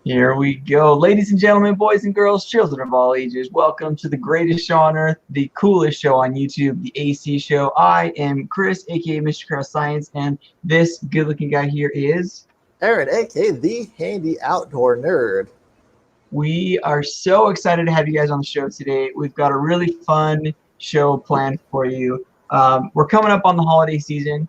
Here we go. Ladies and gentlemen, boys and girls, children of all ages, welcome to the greatest show on earth, the coolest show on YouTube, the AC Show. I am Chris, aka MrCarrellScience, and this good-looking guy here is Aaron, aka the Handy Outdoor Nerd. We are so excited to have you guys on the show today. We've got a really fun show planned for you. We're coming up on the holiday season.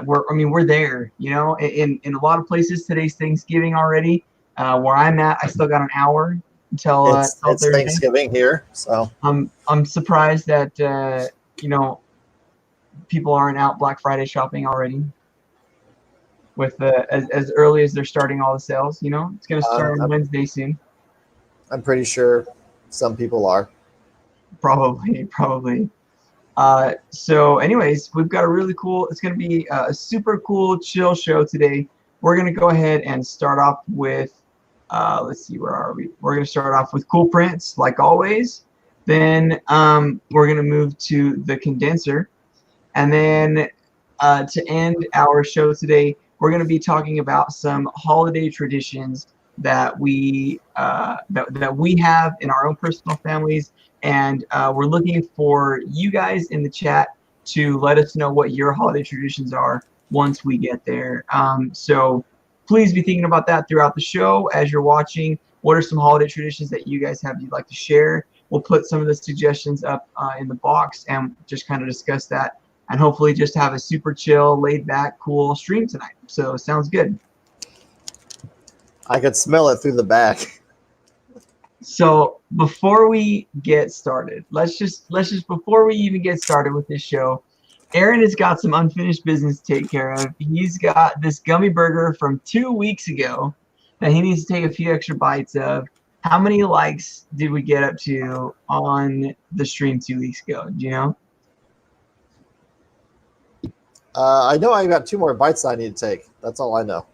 We're there. You know, in a lot of places, today's Thanksgiving already. Where I'm at, I still got an hour until It's Thursday. Thanksgiving here, so I'm surprised that people aren't out Black Friday shopping already. With as early as they're starting all the sales, you know, it's gonna start on Wednesday soon. I'm pretty sure some people are. Probably. So anyways, we've got a really cool, it's going to be a super cool, chill show today. We're going to go ahead and start off with, let's see, where are we? We're going to start off with cool prints, like always. Then we're going to move to the condenser. And then to end our show today, we're going to be talking about some holiday traditions that we that we have in our own personal families, and we're looking for you guys in the chat to let us know what your holiday traditions are once we get there. So please be thinking about that throughout the show as you're watching. What are some holiday traditions that you guys have you'd like to share? We'll put some of the suggestions up in the box and just kind of discuss that, and hopefully just have a super chill, laid back, cool stream tonight. So sounds good. I could smell it through the back. So before we get started, let's just before we even get started with this show, Aaron has got some unfinished business to take care of. He's got this gummy burger from 2 weeks ago that he needs to take a few extra bites of. How many likes did we get up to on the stream 2 weeks ago? Do you know? I know I got 2 more bites I need to take. That's all I know.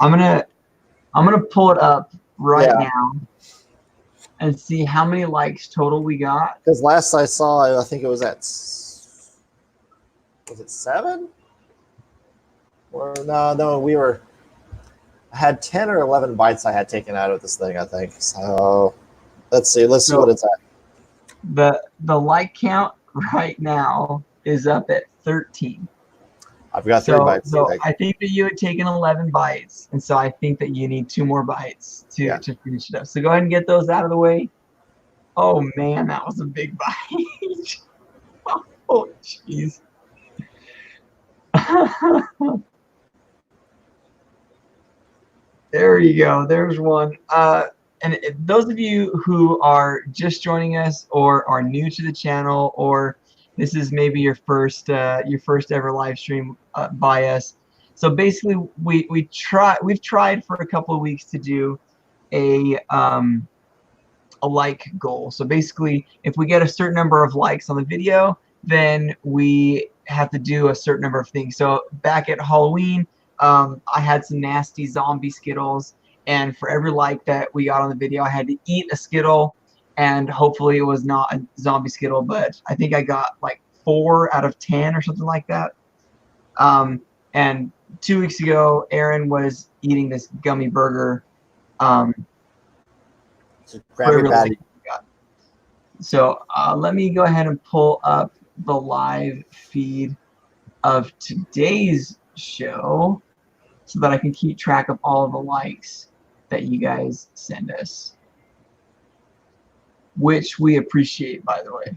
I'm gonna pull it up right now and see how many likes total we got. Because last I saw, I think it was at, was it 7? Or no, I had 10 or 11 bites I had taken out of this thing, I think. So let's see what it's at. The like count right now is up at 13. I've got 3 bites. So I think that you had taken 11 bites, and so I think that you need 2 more bites to finish it up. So go ahead and get those out of the way. Oh man, that was a big bite. Oh jeez. There you go. There's one. And those of you who are just joining us or are new to the channel, or this is maybe your first ever live stream by us. So basically, we've tried for a couple of weeks to do a like goal. So basically, if we get a certain number of likes on the video, then we have to do a certain number of things. So back at Halloween, I had some nasty zombie Skittles, and for every like that we got on the video, I had to eat a Skittle. And hopefully it was not a zombie Skittle, but I think I got like 4 out of 10 or something like that. And 2 weeks ago, Aaron was eating this gummy burger. So let me go ahead and pull up the live feed of today's show so that I can keep track of all of the likes that you guys send us, which we appreciate, by the way.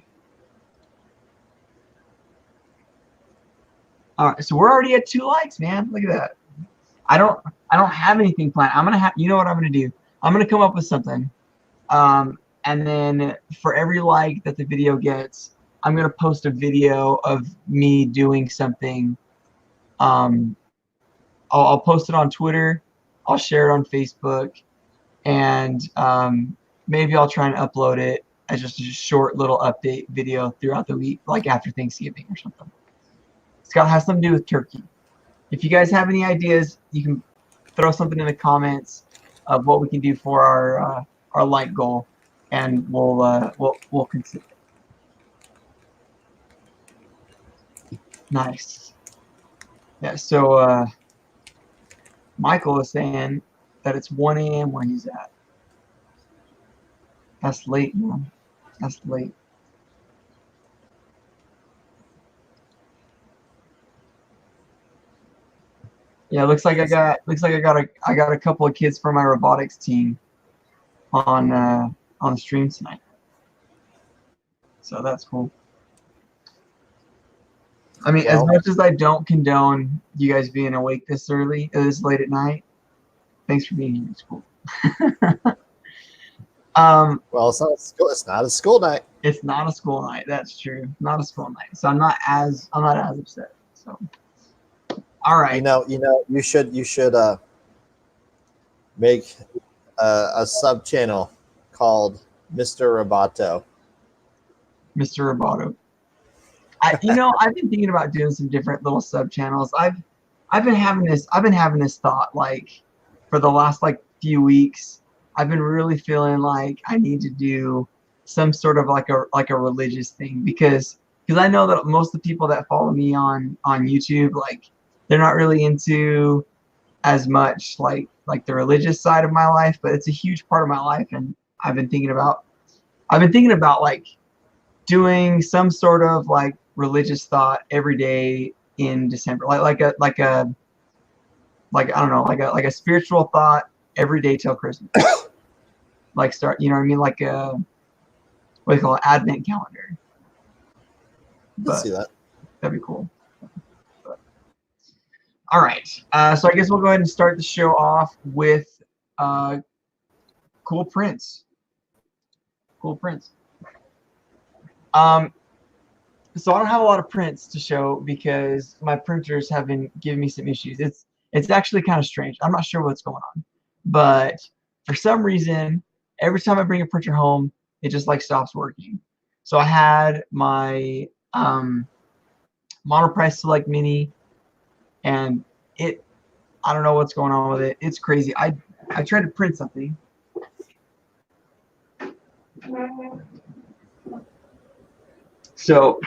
All right, so we're already at 2 likes, man. Look at that. I don't have anything planned. I'm gonna have, you know what I'm gonna do? I'm gonna come up with something, and then for every like that the video gets, I'm gonna post a video of me doing something. I'll post it on Twitter. I'll share it on Facebook, and maybe I'll try and upload it as just a short little update video throughout the week, like after Thanksgiving or something. It's got to have something to do with turkey. If you guys have any ideas, you can throw something in the comments of what we can do for our like goal, and we'll consider it. Nice. Yeah. So Michael is saying that it's 1 a.m. where he's at. That's late, man. That's late. Yeah, looks like I got a couple of kids from my robotics team on the stream tonight. So that's cool. I mean, as much as I don't condone you guys being awake this early, this late at night, thanks for being here. It's cool. Well, it's not a school. It's not a school night. It's not a school night. That's true. Not a school night. So I'm not as upset. So, all right. You should make a sub channel called Mr. Roboto. Mr. Roboto. I've been thinking about doing some different little sub channels. I've been having this thought like for the last like few weeks. I've been really feeling like I need to do some sort of like a religious thing because I know that most of the people that follow me on YouTube, like they're not really into as much like the religious side of my life, but it's a huge part of my life, and I've been thinking about like doing some sort of like religious thought every day in December, like I don't know, like a spiritual thought every day till Christmas. Like start, you know what I mean, like a what do you call it, advent calendar. Let's see that. That'd be cool. But, all right, so I guess we'll go ahead and start the show off with cool prints. Cool prints. So I don't have a lot of prints to show because my printers have been giving me some issues. It's actually kind of strange. I'm not sure what's going on, but for some reason, every time I bring a printer home, it just like stops working. So I had my Monoprice Select Mini, and I don't know what's going on with it. It's crazy. I tried to print something. So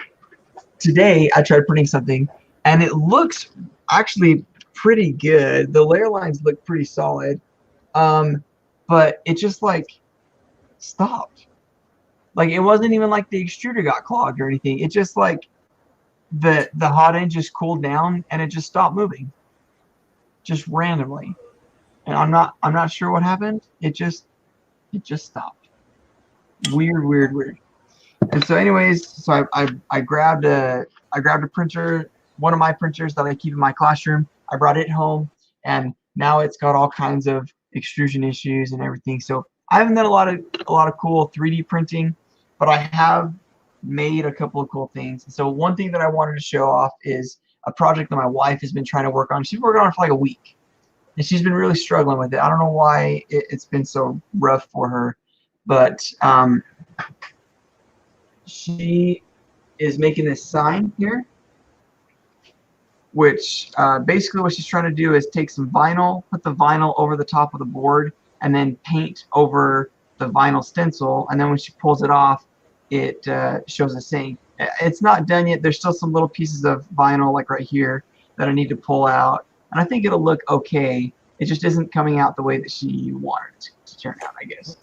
today I tried printing something, and it looks actually pretty good. The layer lines look pretty solid, but it just like stopped. Like it wasn't even like the extruder got clogged or anything. It just like the hot end just cooled down and it just stopped moving, just randomly. And I'm not sure what happened. It just stopped. Weird. And so anyways, so I grabbed a printer, one of my printers that I keep in my classroom. I brought it home, and now it's got all kinds of extrusion issues and everything. So I haven't done a lot of cool 3D printing, but I have made a couple of cool things. So one thing that I wanted to show off is a project that my wife has been trying to work on. She's been working on it for like a week, and she's been really struggling with it. I don't know why it's been so rough for her, but she is making this sign here, which basically what she's trying to do is take some vinyl, put the vinyl over the top of the board, and then paint over the vinyl stencil. And then when she pulls it off, it shows a saying. It's not done yet. There's still some little pieces of vinyl like right here that I need to pull out. And I think it'll look okay. It just isn't coming out the way that she wanted it to turn out, I guess.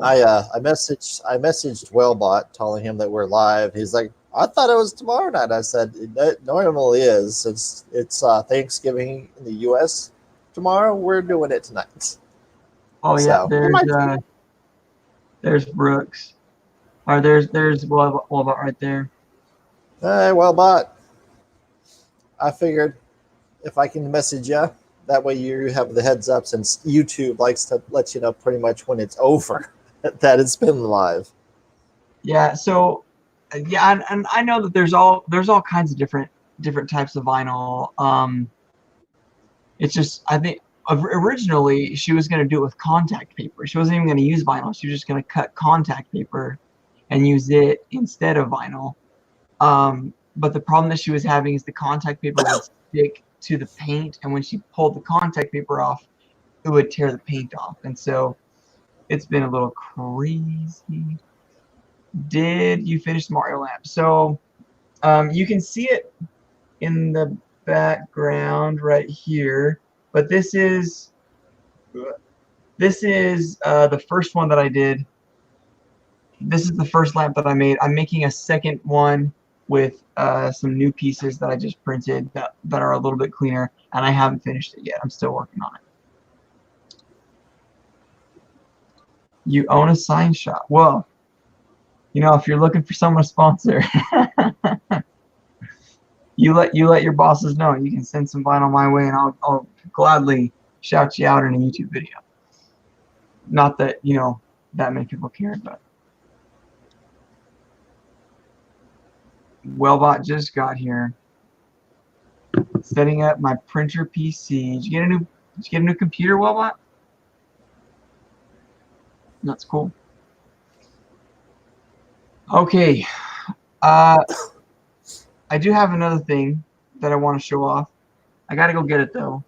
I messaged Welbot telling him that we're live. He's like, I thought it was tomorrow night. I said it normally is. It's Thanksgiving in the U.S. tomorrow. We're doing it tonight. Oh yeah, so, there's Brooks. Or there's Welbot right there. Hey Welbot. I figured if I can message you, that way you have the heads up, since YouTube likes to let you know pretty much when it's over that it's been live. Yeah. So, yeah, and I know that there's all kinds of different types of vinyl. It's just I think originally she was going to do it with contact paper. She wasn't even going to use vinyl. She was just going to cut contact paper and use it instead of vinyl. But the problem that she was having is the contact paper would stick to the paint, and when she pulled the contact paper off, it would tear the paint off. And so it's been a little crazy. Did you finish Mario Lamp? So you can see it in the background right here, but this is This is the first one that I did. This is the first lamp that I made. I'm making a second one with some new pieces that I just printed that are a little bit cleaner, and I haven't finished it yet. I'm still working on it. You own a sign shop. Well, you know, if you're looking for someone to sponsor, you let your bosses know. You can send some vinyl my way, and I'll gladly shout you out in a YouTube video. Not that, you know, that many people care, but Welbot just got here. Setting up my printer PC. Did you get a new computer, Welbot? That's cool. Okay. I do have another thing that I want to show off. I gotta go get it though.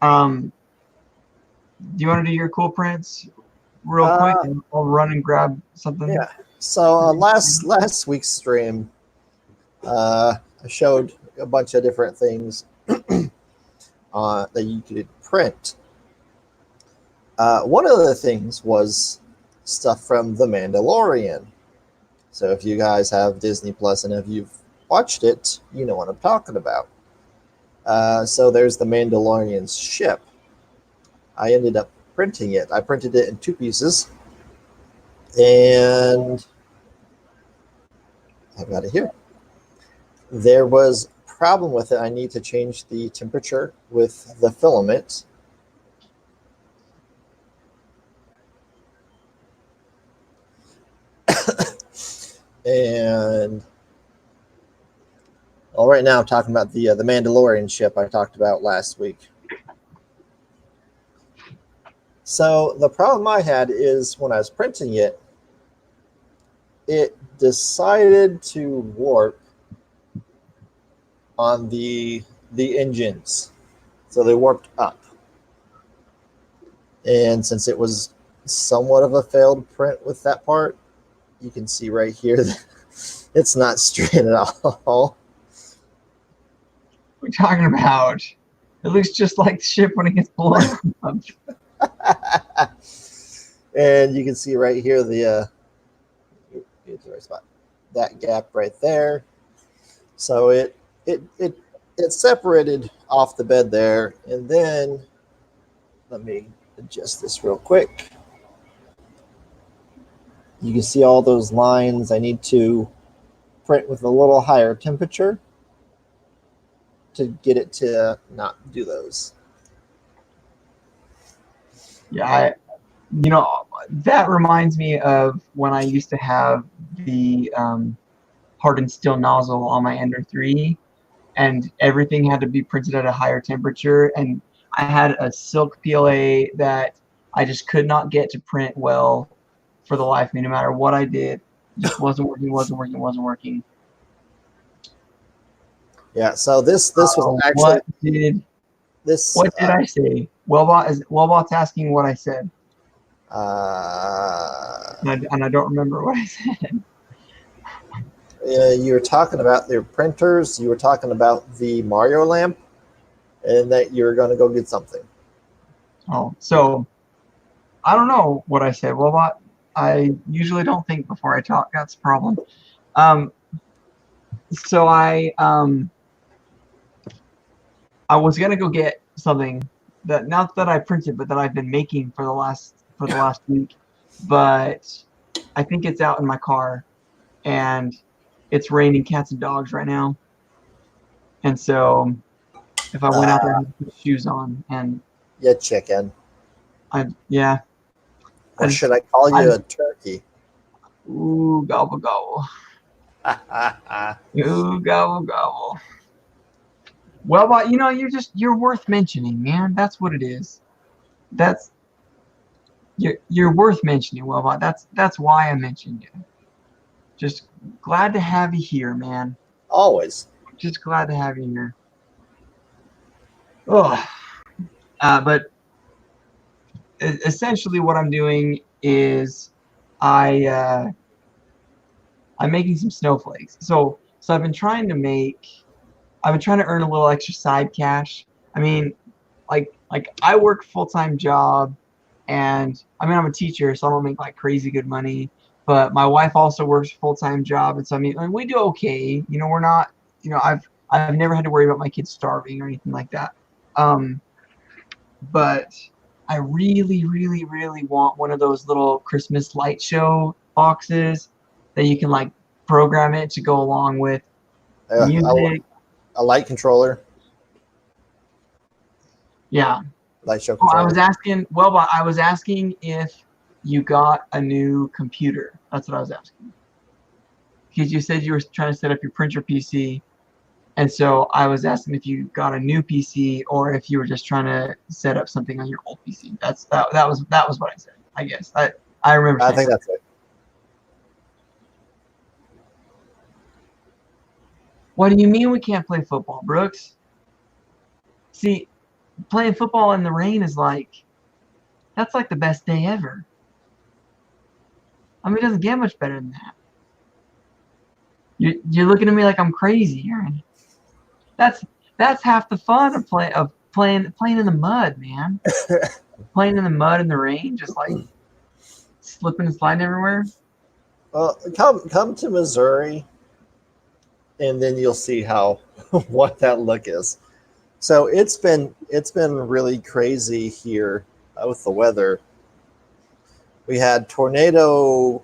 Do you want to do your cool prints real quick, and I'll run and grab something? Yeah. So last week's stream, I showed a bunch of different things that you could print. One of the things was stuff from The Mandalorian. So if you guys have Disney Plus and if you've watched it, you know what I'm talking about. So there's The Mandalorians Ship. I ended up printing it. I printed it in 2 pieces. And I've got it here. There was a problem with it. I need to change the temperature with the filament. And well, right now I'm talking about the Mandalorian ship I talked about last week. So the problem I had is when I was printing it, it decided to warp on the engines. So they warped up. And since it was somewhat of a failed print with that part, you can see right here that it's not straight at all. What are we talking about? It looks just like the ship when it gets blown up. And you can see right here the right spot, that gap right there. So it separated off the bed there, and then let me adjust this real quick. You can see all those lines. I need to print with a little higher temperature to get it to not do those. Yeah, you know, that reminds me of when I used to have the hardened steel nozzle on my Ender 3, and everything had to be printed at a higher temperature, and I had a silk PLA that I just could not get to print well for the life of me. No matter what I did, it just wasn't working. Yeah, so this was actually what did I say? Welbot's asking what I said. And I don't remember what I said. You were talking about their printers. You were talking about the Mario lamp, and that you were going to go get something. Oh, so I don't know what I said. Welbot, I usually don't think before I talk. That's a problem. So I was gonna go get something that not that I printed, but that I've been making for the last week. But I think it's out in my car, and it's raining cats and dogs right now. And so, if I went out there and put shoes on, and yeah, chicken. Yeah. Or should I call you a turkey? Ooh, gobble gobble. Ooh, gobble gobble. Well, but you know, you're worth mentioning, man. That's what it is. You're worth mentioning, Welbot. That's why I mentioned you. Just glad to have you here, man. Always. Just glad to have you here. Oh, but essentially, what I'm doing is I'm making some snowflakes. So I've been trying to earn a little extra side cash. I mean, like I work a full-time job, and I mean I'm a teacher, so I don't make like crazy good money. But my wife also works a full-time job, and so I mean we do okay. You know, we're not. You know, I've never had to worry about my kids starving or anything like that. But I really, really, really want one of those little Christmas light show boxes that you can like program it to go along with music. A light controller. Yeah. Light show Oh, controller. I was asking if you got a new computer. That's what I was asking. Because you said you were trying to set up your printer PC. And so I was asking if you got a new PC or if you were just trying to set up something on your old PC. That was what I said. I guess I remember. I think that's it. What do you mean we can't play football, Brooks? See, playing football in the rain is that's like the best day ever. I mean, it doesn't get much better than that. You're looking at me like I'm crazy, Aaron. That's half the fun of playing in the mud, man. Playing in the mud in the rain, just like slipping and sliding everywhere. Well, come to Missouri, and then you'll see how what that look is. So it's been really crazy here with the weather. We had tornado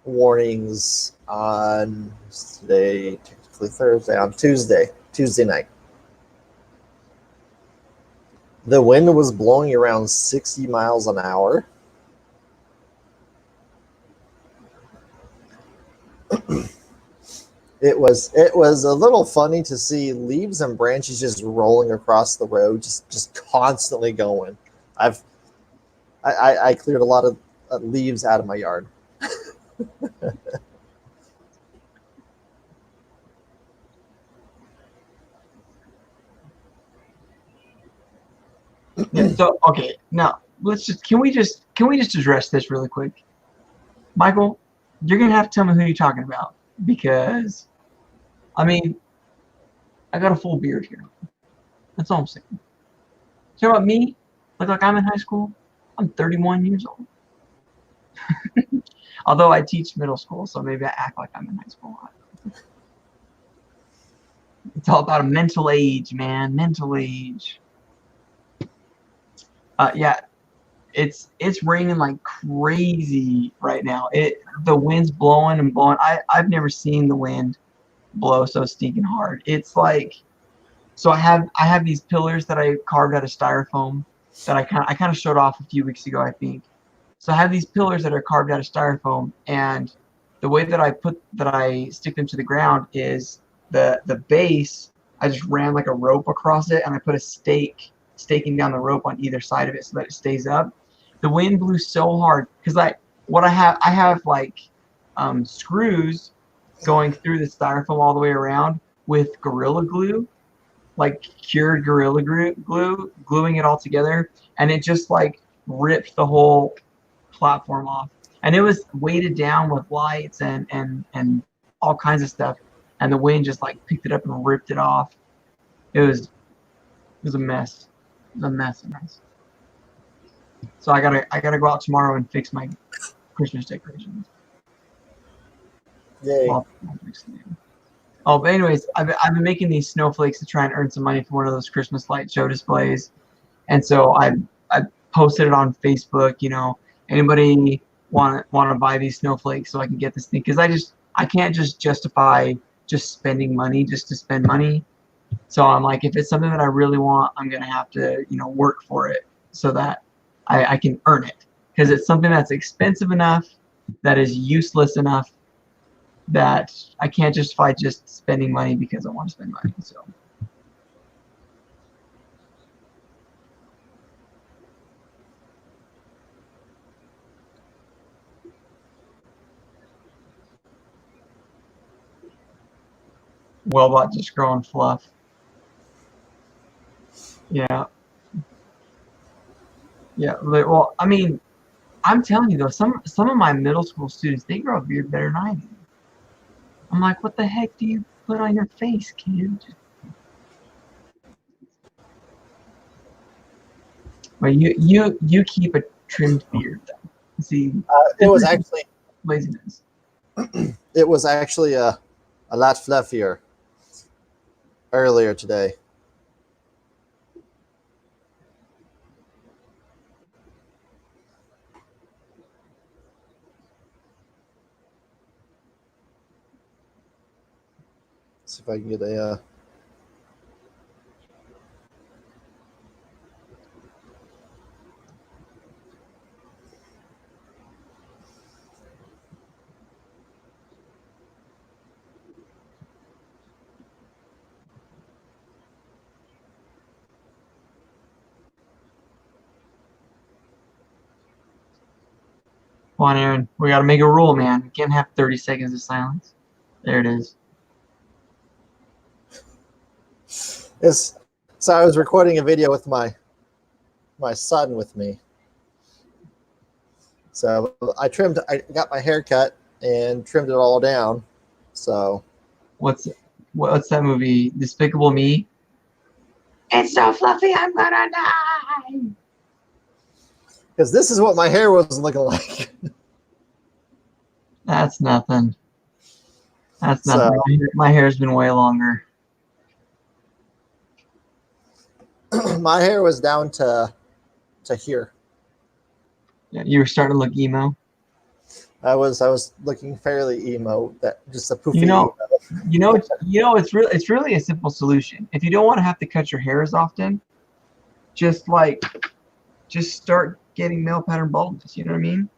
warnings on today, technically Thursday, on Tuesday night. The wind was blowing around 60 miles an hour. It was a little funny to see leaves and branches just rolling across the road, just constantly going. I cleared a lot of leaves out of my yard. Yeah, so okay, now can we just address this really quick? Michael, you're gonna have to tell me who you're talking about, because I mean I got a full beard here. That's all I'm saying. So about me, look like I'm in high school? I'm 31 years old. Although I teach middle school, so maybe I act like I'm in high school. It's all about a mental age, man. Mental age. Yeah, it's raining like crazy right now. The wind's blowing and blowing. I've never seen the wind blow so stinking hard. It's like, so I have these pillars that I carved out of styrofoam that I kind of showed off a few weeks ago, I think. So I have these pillars that are carved out of styrofoam, and the way that I stick them to the ground is the base. I just ran like a rope across it, and I put a staking down the rope on either side of it so that it stays up. The wind blew so hard because I have like screws going through the styrofoam all the way around with Gorilla Glue, like cured Gorilla Glue, gluing it all together, and it just like ripped the whole platform off. And it was weighted down with lights and all kinds of stuff, and the wind just like picked it up and ripped it off. It was a mess. It was a mess. So I gotta go out tomorrow and fix my Christmas decorations. Yay. Oh, but anyways, I've been making these snowflakes to try and earn some money for one of those Christmas light show displays, and so I posted it on Facebook. You know, anybody want to buy these snowflakes so I can get this thing, because I can't just justify just spending money just to spend money. So I'm like, if it's something that I really want, I'm gonna have to work for it so that I can earn it, because it's something that's expensive enough, that is useless enough, that I can't justify just spending money because I want to spend money. So Welbot just growing fluff. Yeah. Yeah. Well, I mean, I'm telling you though, some of my middle school students, they grow a beard better than I do. I'm like, what the heck do you put on your face, kid? But you keep a trimmed beard. See, it was actually laziness. It was actually a lot fluffier earlier today. See if I can get a. Come on, Aaron. We got to make a rule, man. We can't have 30 seconds of silence. There it is. So I was recording a video with my son with me. So I got my hair cut and trimmed it all down. So what's that movie? Despicable Me? It's so fluffy, I'm gonna die. Because this is what my hair was looking like. That's nothing. That's nothing. So, my hair's been way longer. My hair was down to here. Yeah, you were starting to look emo. I was looking fairly emo. That just a poofy. It's really a simple solution. If you don't want to have to cut your hair as often, just start getting male pattern baldness. You know what I mean?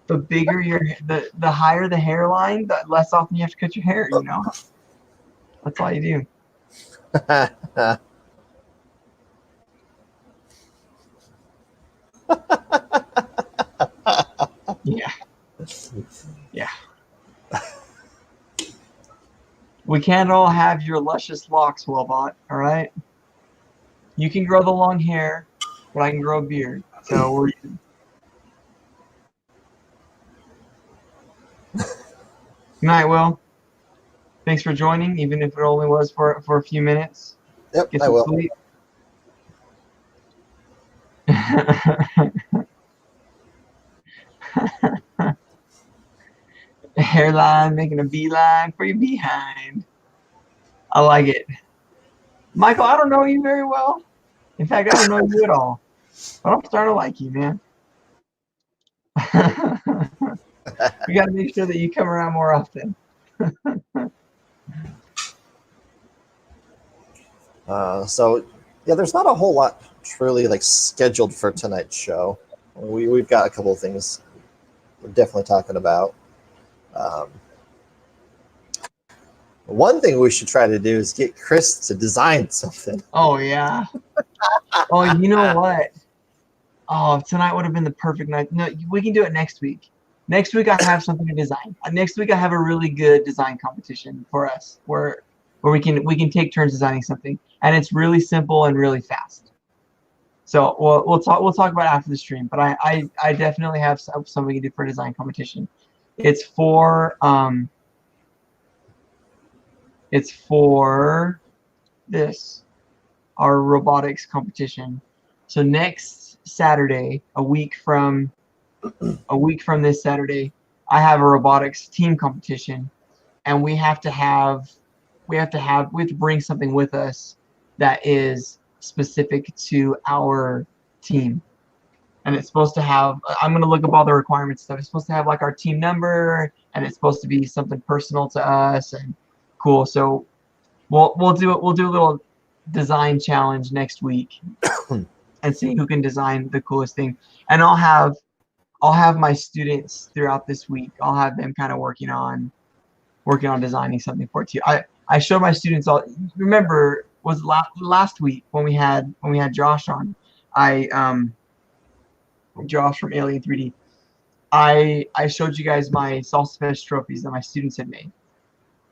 The bigger the higher the hairline, the less often you have to cut your hair. You know, that's all you do. Yeah. Yeah. We can't all have your luscious locks, Welbot, all right? You can grow the long hair, but I can grow a beard. So we're even. Good night, Will. Thanks for joining, even if it only was for a few minutes. Yep, Get I some will. sleep. Hairline making a beeline for your behind. I like it. Michael, I don't know you very well. In fact, I don't know you at all. But I'm starting to like you, man. We got to make sure that you come around more often. So, yeah, there's not a whole lot truly scheduled for tonight's show. We've got a couple of things we're definitely talking about. One thing we should try to do is get Chris to design something. Oh, yeah. Oh, you know what? Oh, tonight would have been the perfect night. No, we can do it next week. Next week, I have something to design. Next week, I have a really good design competition for us where we can take turns designing something, and it's really simple and really fast. So we'll talk about it after the stream. But I definitely have something we can do for a design competition. It's for this, our robotics competition. So next Saturday, a week from this Saturday, I have a robotics team competition, and we have to bring something with us that is specific to our team. And it's supposed to have, I'm going to look up all the requirements stuff. It's supposed to have our team number, and it's supposed to be something personal to us and cool. So we'll do a little design challenge next week and see who can design the coolest thing. And I'll have my students throughout this week. I'll have them kind of working on designing something for it too. I showed my students all. Remember, was last week when we had Josh on. Josh from Alien 3D. I showed you guys my Salsa Fest trophies that my students had made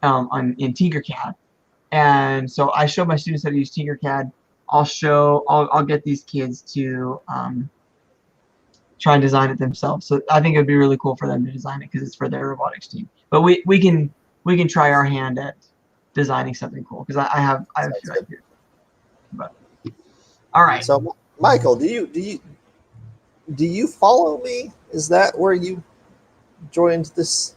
in Tinkercad, and so I showed my students how to use Tinkercad. I'll get these kids to try and design it themselves. So I think it would be really cool for them to design it because it's for their robotics team. But we can try our hand at designing something cool because I have a few ideas. But all right. So Michael, do you follow me? Is that where you joined this?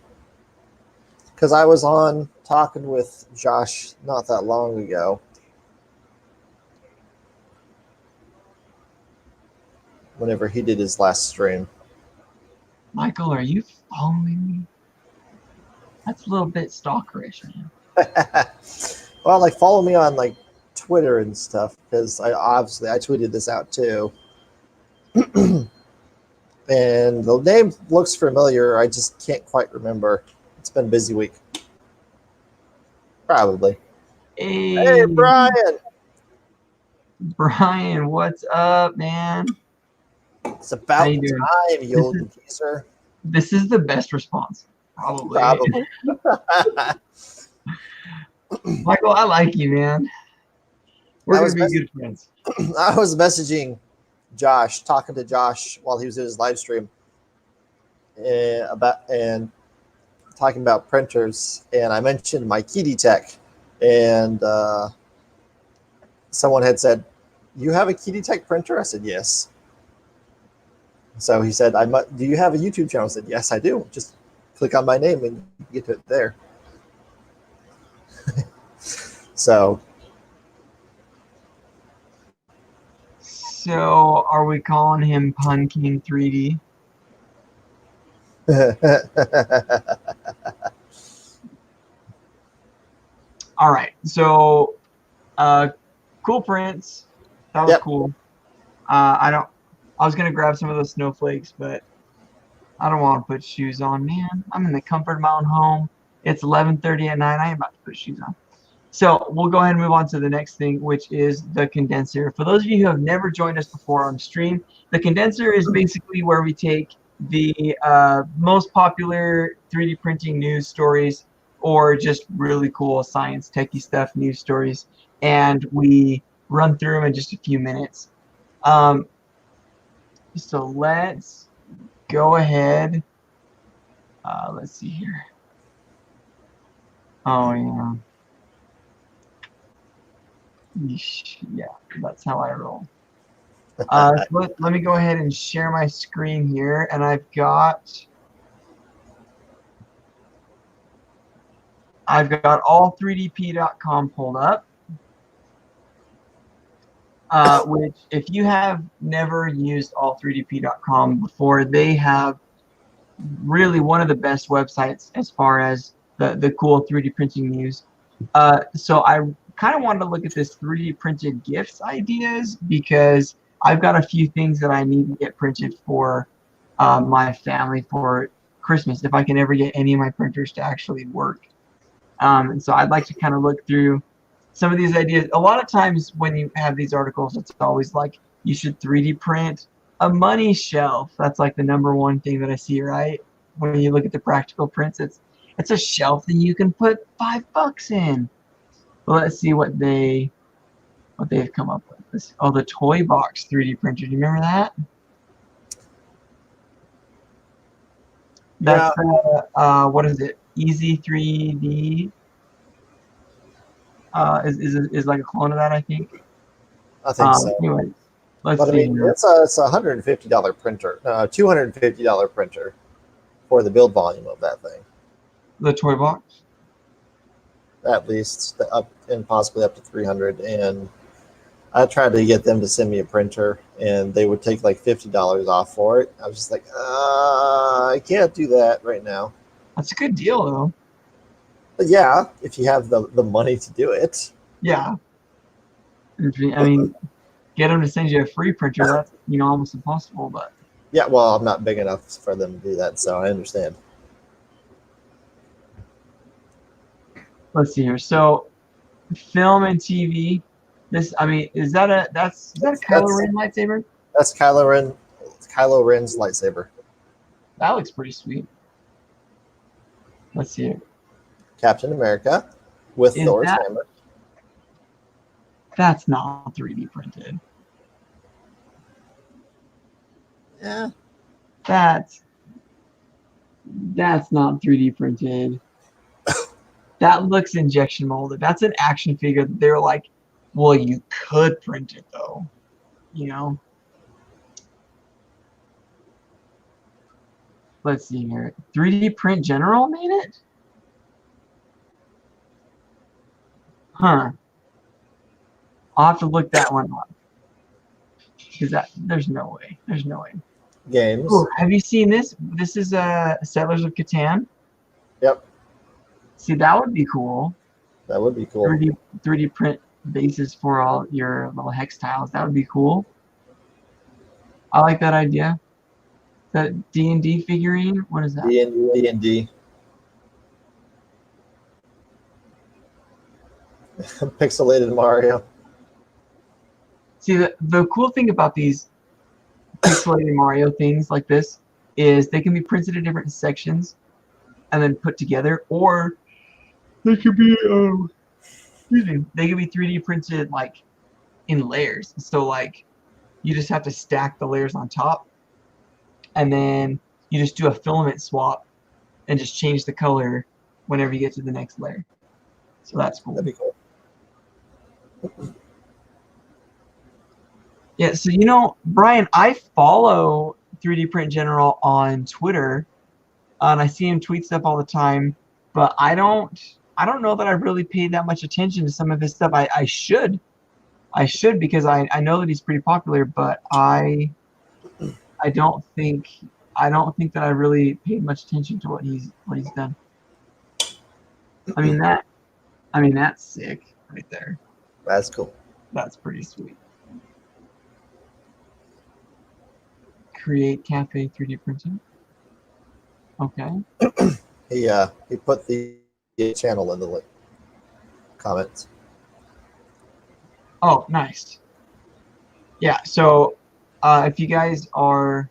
Because I was on talking with Josh not that long ago. Whenever he did his last stream. Michael, are you following me? That's a little bit stalkerish, man. Well, like follow me on like Twitter and stuff because I tweeted this out too. And the name looks familiar. I just can't quite remember. It's been a busy week. Probably. Hey, Brian. Brian, what's up, man? It's about time, you old geezer. This is the best response, probably. Michael, I like you, man. We're going to be good friends. I was messaging Josh, talking to Josh while he was in his live stream and talking about printers, and I mentioned my Kitty Tech, and someone had said, "You have a Kitty Tech printer?" I said, "Yes." So he said, "Do you have a YouTube channel?" I said, "Yes, I do. Just click on my name and you get to it there." So are we calling him Pun King 3D? All right. So cool prints. That was cool. I was gonna grab some of those snowflakes, but I don't want to put shoes on, man. I'm in the comfort of my own home. It's 11:30 at night. I ain't about to put shoes on. So we'll go ahead and move on to the next thing, which is the condenser. For those of you who have never joined us before on stream, the condenser is basically where we take the most popular 3D printing news stories or just really cool science techie stuff, news stories, and we run through them in just a few minutes. So let's go ahead. Let's see here. Oh, yeah. Yeah, that's how I roll. Let me go ahead and share my screen here, and I've got all3dp.com pulled up. Which, if you have never used all3dp.com before, they have really one of the best websites as far as the cool 3D printing news. So I kind of wanted to look at this 3D printed gifts ideas because I've got a few things that I need to get printed for my family for Christmas if I can ever get any of my printers to actually work. And so I'd like to kind of look through some of these ideas. A lot of times when you have these articles, it's always like you should 3D print a money shelf. That's like the #1 thing that I see, right? When you look at the practical prints, it's a shelf that you can put $5 in. Well, let's see what they've come up with. Oh, the Toy Box 3D printer. Do you remember that? That's what is it? Easy 3D. Is like a clone of that, I think. I think so. Anyway, let's see. I mean, it's a $150 printer, $250 printer for the build volume of that thing. The Toy Box. At least up and possibly up to 300. And I tried to get them to send me a printer, and they would take like $50 off for it. I was just like, I can't do that right now. That's a good deal, though. But yeah, if you have the money to do it. Yeah. I mean, get them to send you a free printer. That's almost impossible. But yeah, well, I'm not big enough for them to do that, so I understand. Let's see here. So, film and TV. Is that a Kylo Ren lightsaber? That's Kylo Ren's lightsaber. That looks pretty sweet. Let's see here. Captain America with Thor's hammer. That's not 3D printed. Yeah. That's not 3D printed. That looks injection molded. That's an action figure that they're like, well, you could print it though. let's see here. 3D Print General made it? Huh. I'll have to look that one up. Because there's no way. There's no way. Games. Ooh, have you seen this? This is Settlers of Catan. Yep. See, that would be cool. That would be cool. 3D print bases for all your little hex tiles. That would be cool. I like that idea. That D&D figurine. What is that? D&D. Pixelated Mario. See, the cool thing about these pixelated Mario things like this is they can be printed in different sections and then put together, or they could be they could be 3D printed like in layers. So like you just have to stack the layers on top, and then you just do a filament swap and just change the color whenever you get to the next layer. So that's cool. That'd be cool. Yeah, so you know, Brian, I follow 3D Print General on Twitter, and I see him tweet stuff all the time, but I don't know that I really paid that much attention to some of his stuff. I should because I know that he's pretty popular, but I don't think that I really paid much attention to what he's done. I mean that's sick right there. That's cool. That's pretty sweet. Create Cafe 3D printing. Okay. He put the channel in the comments. Oh, nice. Yeah. So, if you guys are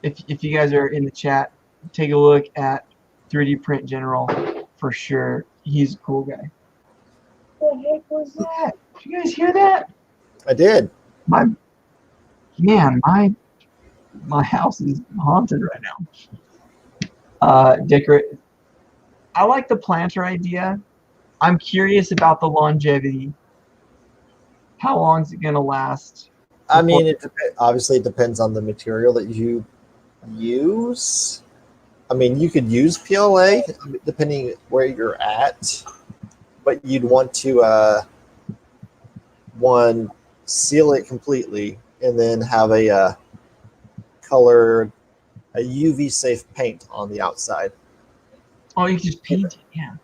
in the chat, take a look at 3D Print General for sure. He's a cool guy. What the heck was that? Did you guys hear that? I did. My house is haunted right now. Decorate. I like the planter idea. I'm curious about the longevity. How long is it going to last? I mean, obviously it depends on the material that you use. I mean, you could use PLA depending where you're at, but you'd want to seal it completely and then have a UV safe paint on the outside. Oh, you can just paint it, yeah.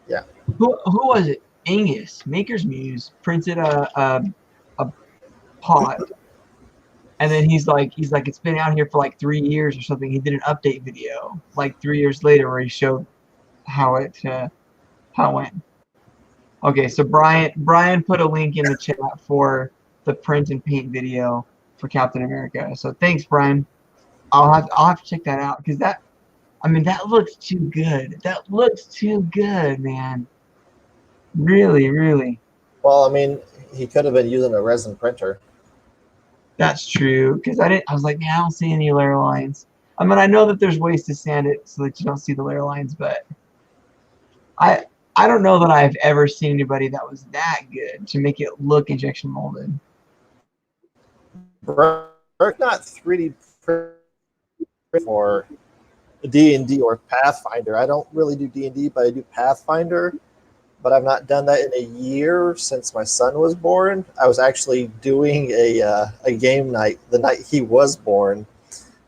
Yeah. Who was it? Angus, Maker's Muse, printed a pot, and then he's like, it's been out here for like 3 years or something. He did an update video like 3 years later where he showed how it went. Okay, so Brian put a link in the chat for the print and paint video for Captain America. So thanks, Brian. I'll have to check that out because that looks too good. That looks too good, man. Really, really. Well, I mean, he could have been using a resin printer. That's true, because I was like, man, I don't see any layer lines. I mean, I know that there's ways to sand it so that you don't see the layer lines, but I don't know that I've ever seen anybody that was that good to make it look injection molded. Not 3D print for D&D or Pathfinder. I don't really do D&D, but I do Pathfinder. But I've not done that in a year since my son was born. I was actually doing a game night the night he was born,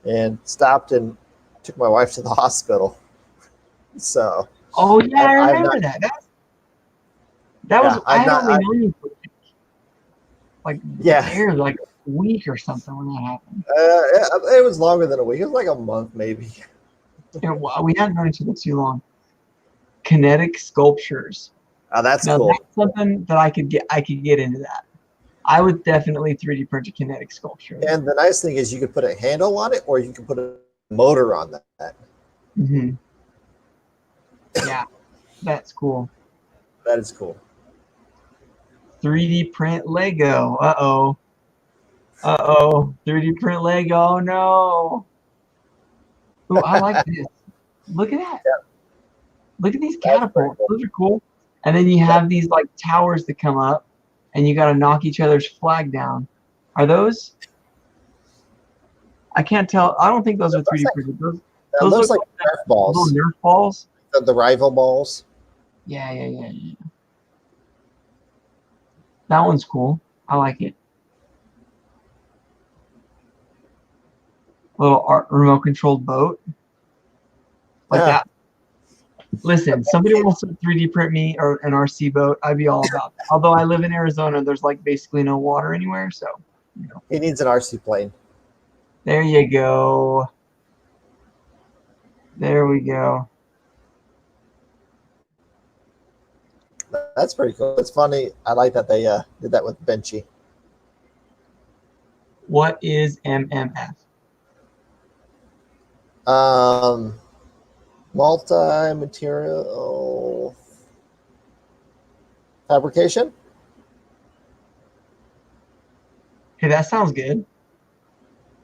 and stopped and took my wife to the hospital. So. Oh yeah, I remember that. I had only known you for like a week or something when that happened. It was longer than a week. It was like a month maybe. Yeah, well, we hadn't known each other too long. Kinetic sculptures. Oh, that's now, cool. That's something that I could get into that. I would definitely 3D print a kinetic sculpture. And the nice thing is you could put a handle on it, or you can put a motor on that. Mm-hmm. Yeah, that's cool. That is cool. 3D print Lego. Uh-oh. 3D print Lego. Oh, no. Ooh, I like this. Look at that. Yeah. Look at these catapults. Those are cool. And then you have these like towers that come up, and you got to knock each other's flag down. Are those? I can't tell. I don't think those are 3D printed. That Those looks look like like Nerf little balls, Nerf balls. the rival balls. Yeah. That one's cool. I like it. Little remote controlled boat like Yeah. that. Listen, somebody wants to 3D print me or an RC boat. I'd be all about that. Although I live in Arizona, there's like basically no water anywhere, so you know. He needs an RC plane. There you go. There we go. That's pretty cool. It's funny. I like that they did that with Benchy. What is MMF? Multi-material fabrication. Hey, that sounds good.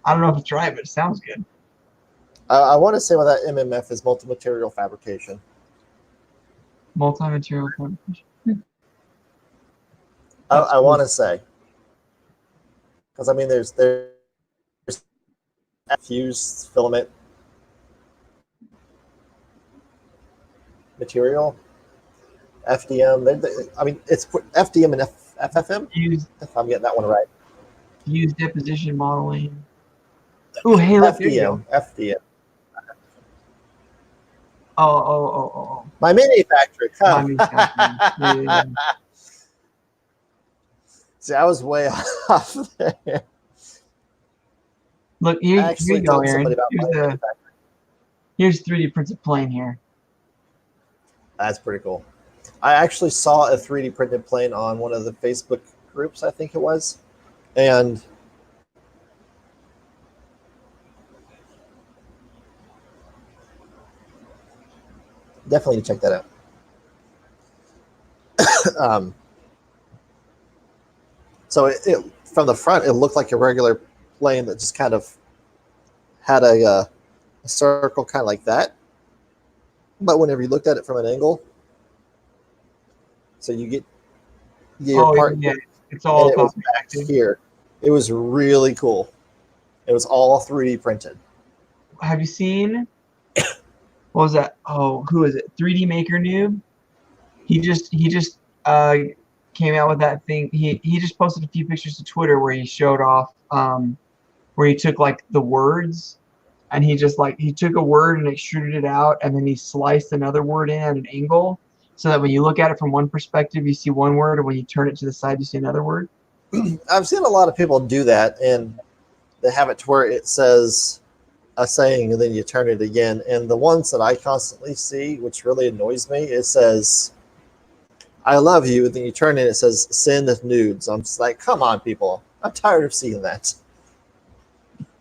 I don't know if it's right, but it sounds good. I want to say what that MMF is, multi-material fabrication. Multi-material fabrication. I want to say, because I mean, there's fused filament material, FDM. I mean, it's FDM and FFM. If I'm getting that one right. Fused deposition modeling. Oh, hey, look, there you go. FDM. Oh. My manufacturer. My manufacturing. Yeah. See, I was way off there. Look, here you go, Aaron. Here's 3D printed plane here. That's pretty cool. I actually saw a 3D printed plane on one of the Facebook groups, I think it was. And definitely check that out. So it from the front, it looked like a regular plane that just kind of had a circle kind of like that. But whenever you looked at it from an angle, so you get your part, yeah, it's all and it was back here. It was really cool. It was all 3D printed. Have you seen? What was that? Oh, who is it? 3D Maker Noob. He just came out with that thing. He just posted a few pictures to Twitter where he showed off where he took like the words and he took a word and extruded it out and then he sliced another word in at an angle so that when you look at it from one perspective you see one word and when you turn it to the side you see another word. I've seen a lot of people do that, and they have it to where it says a saying and then you turn it again. And the ones that I constantly see, which really annoys me, it says I love you, and then you turn it, it says send nudes. I'm just like, come on, people. I'm tired of seeing that.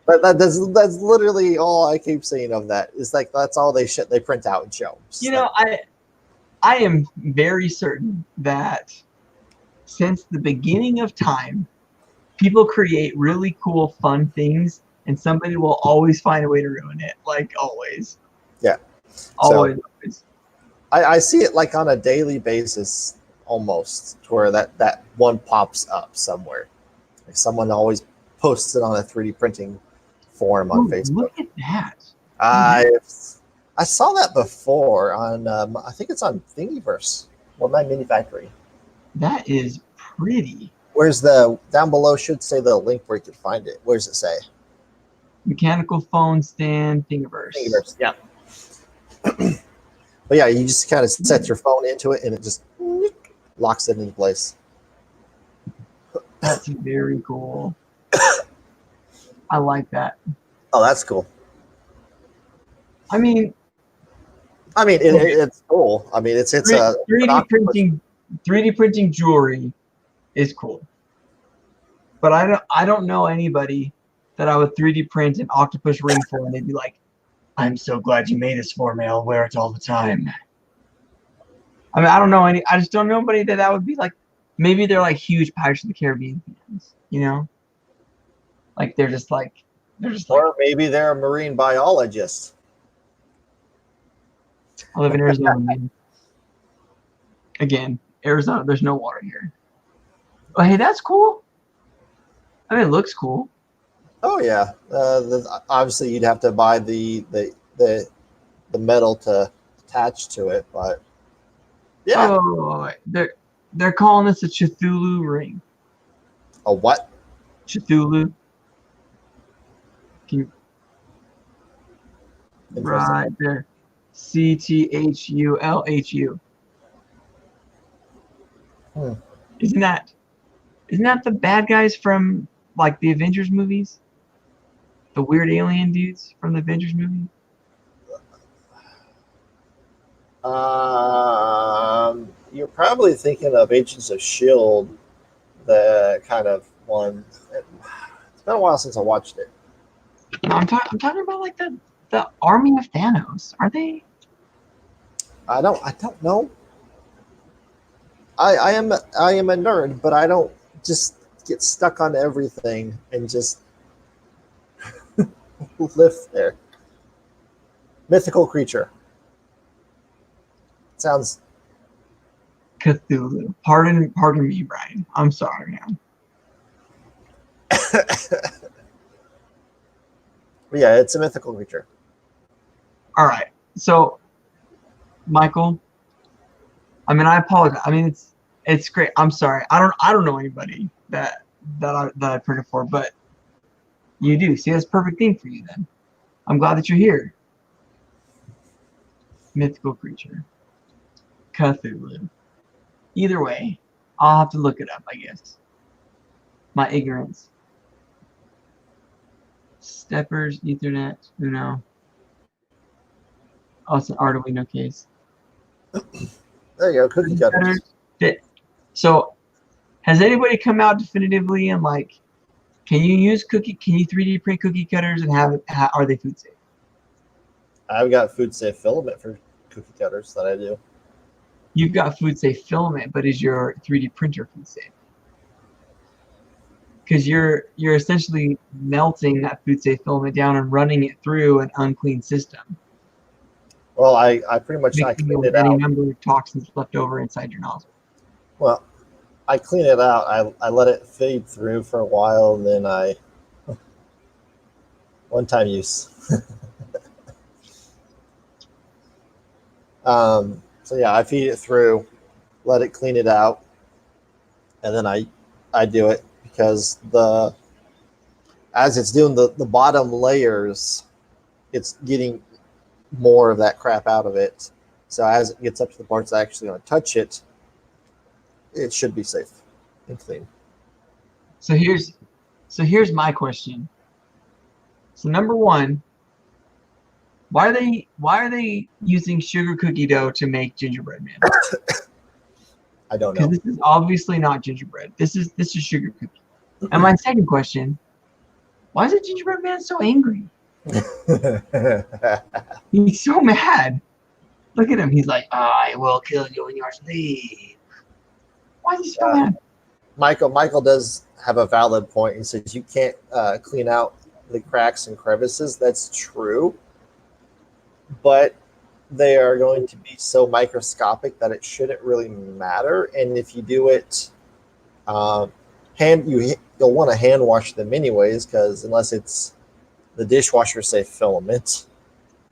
But that's literally all I keep seeing of that. It's like that's all they print out and show. You know, I am very certain that since the beginning of time, people create really cool, fun things, and somebody will always find a way to ruin it. Like always. Yeah. Always. I see it like on a daily basis, almost, to where that one pops up somewhere. Like someone always posts it on a 3D printing forum on Facebook. Look at that. I saw that before on, I think it's on Thingiverse, or My Mini Factory. That is pretty. Where's the, down below should say the link where you can find it. Where does it say? Mechanical phone stand, Thingiverse. Thingiverse, yeah. But yeah, you just kind of set your phone into it and it just locks it into place. That's very cool. I like that. Oh, that's cool. I mean, it's cool. I mean, it's 3D printing jewelry is cool. But I don't know anybody that I would 3D print an octopus ring for and they'd be like, I'm so glad you made this for me. I'll wear it all the time. I mean, I just don't know anybody that would be like, maybe they're like huge Pirates of the Caribbean fans, you know? Like they're just like. Or maybe they're a marine biologist. I live in Arizona, man. Again, Arizona, there's no water here. Oh, hey, that's cool. I mean, it looks cool. Oh yeah. Obviously, you'd have to buy the the metal to attach to it. But yeah, Oh, they're calling this a Cthulhu ring. a what? Cthulhu. Can you, Interesting. right there. Cthulhu. Hmm. Isn't that the bad guys from like the Avengers movies? The weird alien dudes from the Avengers movie? You're probably thinking of Agents of Shield, the kind of one. It's been a while since I watched it. No, I'm talking about like the army of Thanos. Are they? I don't know. I am a nerd, but I don't just get stuck on everything and just live there. Mythical creature. Sounds. Cthulhu. Pardon me, Brian. I'm sorry, man. Yeah, it's a mythical creature. All right. So, Michael, I mean, I apologize. I mean, it's great. I'm sorry. I don't know anybody that I printed for, but you do. See, that's a perfect thing for you then. I'm glad that you're here. Mythical creature. Cthulhu. Either way, I'll have to look it up, I guess. My ignorance. Steppers, Ethernet, Uno. Oh, it's an Arduino case. There you go, cookie cutters. So, has anybody come out definitively and like, can you 3D print cookie cutters and are they food safe? I've got food safe filament for cookie cutters that I do. You've got food safe filament, but is your 3D printer food safe? Because you're essentially melting that food safe filament down and running it through an unclean system. Well, I pretty much I Making cleaned it any out. number of toxins left over inside your nozzle. Well, I clean it out. I let it fade through for a while, and then I one-time use. So yeah, I feed it through, let it clean it out, and then I do it because as it's doing the bottom layers, it's getting more of that crap out of it. So as it gets up to the parts that actually going to touch it, it should be safe and clean. So here's my question. So number one, why are they using sugar cookie dough to make gingerbread man? I don't know. Because this is obviously not gingerbread. This is sugar cookie. And my second question, why is the gingerbread man so angry? He's so mad. Look at him. He's like, I will kill you in your sleep. Why is he so mad? Michael does have a valid point. He says you can't clean out the cracks and crevices. That's true. But they are going to be so microscopic that it shouldn't really matter. And if you do it, you'll want to hand wash them anyways, because unless it's the dishwasher safe filament,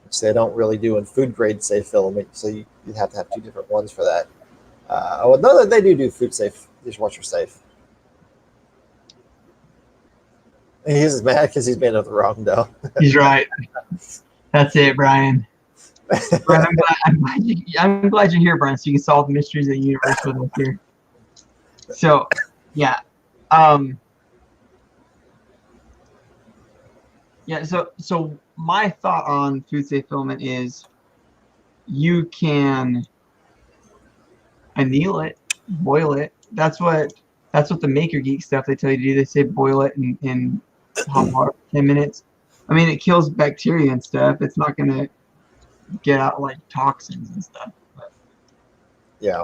which they don't really do in food grade safe filament, so you have to have two different ones for that. Well, no, they do food safe, dishwasher safe. And he's mad because he's made of the wrong dough. He's right. That's it, Brian. Brian, I'm glad you're here, Brian, so you can solve the mysteries of the universe with us here. So, yeah. So my thought on food safe filament is you can anneal it, boil it. That's what the Maker Geek stuff they tell you to do. They say boil it in hot water for 10 minutes. I mean, it kills bacteria and stuff. It's not going to get out like toxins and stuff. But. Yeah.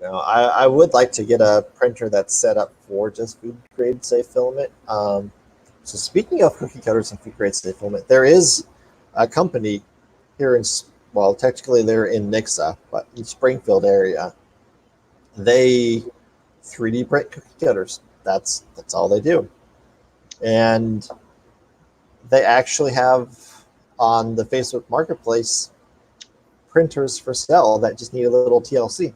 No, I would like to get a printer that's set up for just food grade safe filament. So speaking of cookie cutters and food grade safe filament, there is a company here in, well, technically they're in Nixa, but in Springfield area, they 3D print cookie cutters. That's all they do. And they actually have on the Facebook Marketplace printers for sale that just need a little TLC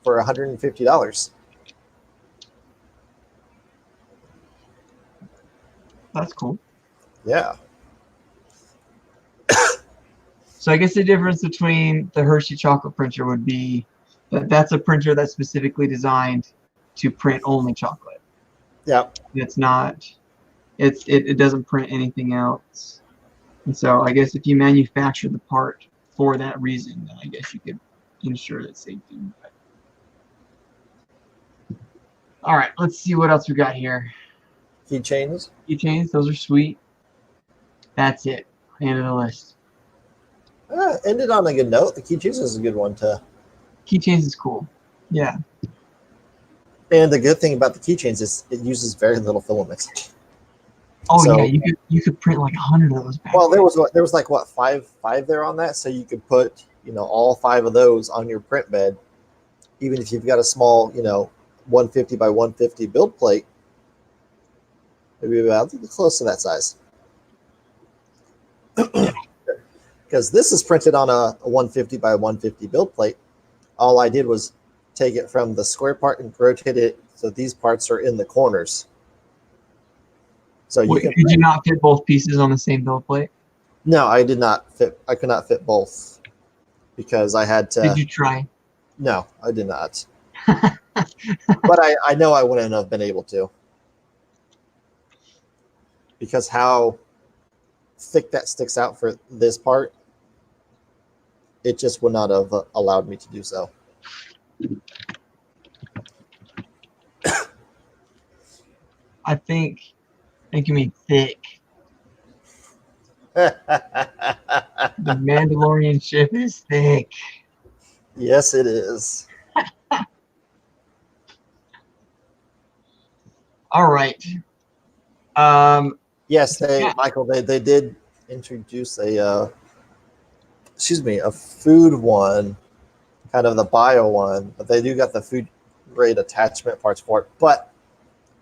for $150. That's cool. Yeah. So I guess the difference between the Hershey chocolate printer would be that that's a printer that's specifically designed to print only chocolate. Yeah. It's not. It doesn't print anything else. And so I guess if you manufacture the part for that reason, then I guess you could ensure that safety. All right, let's see what else we got here. Keychains. Keychains, those are sweet. That's it. End of the list. Ended on a good note. The keychains is a good one too. Keychains is cool. Yeah. And the good thing about the keychains is it uses very little filament. Oh So- yeah, you could print like 100 of those back. Well, there was like what five there on that, so you could put all 5 of those on your print bed, even if you've got a small 150 by 150 build plate. Maybe about close to that size. Because this is printed on a 150 by 150 build plate. All I did was take it from the square part and rotate it so these parts are in the corners. So Wait, could you not fit both pieces on the same build plate? No, I did not fit. I could not fit both because I had to. Did you try? No, I did not. But I know I wouldn't have been able to because how thick that sticks out for this part, it just would not have allowed me to do so. I think you mean thick. The Mandalorian ship is thick. Yes, it is. All right. Yes, Yeah. Michael, they did introduce a food one, kind of the bio one, but they do got the food grade attachment parts for it. But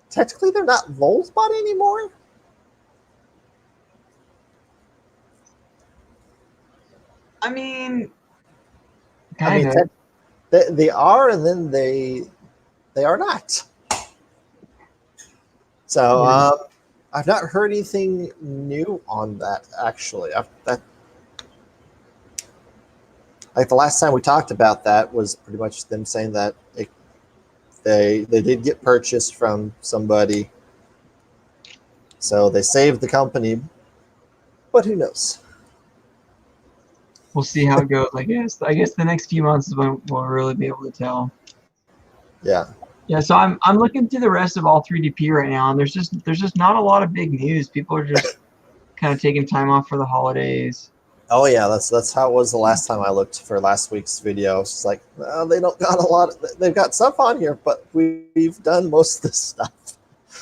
technically, they're not Welbot anymore. I mean, I mean, kind of. they are, and then they are not. So I've not heard anything new on that. Actually, like the last time we talked about that was pretty much them saying that they did get purchased from somebody, so they saved the company. But who knows? We'll see how it goes. I guess the next few months is when we'll really be able to tell. Yeah. Yeah, so I'm looking through the rest of all 3DP right now, and there's just not a lot of big news. People are just kind of taking time off for the holidays. Oh yeah, that's how it was the last time I looked for last week's video. It's like, well, they don't got a lot. They've got stuff on here, but we've done most of this stuff.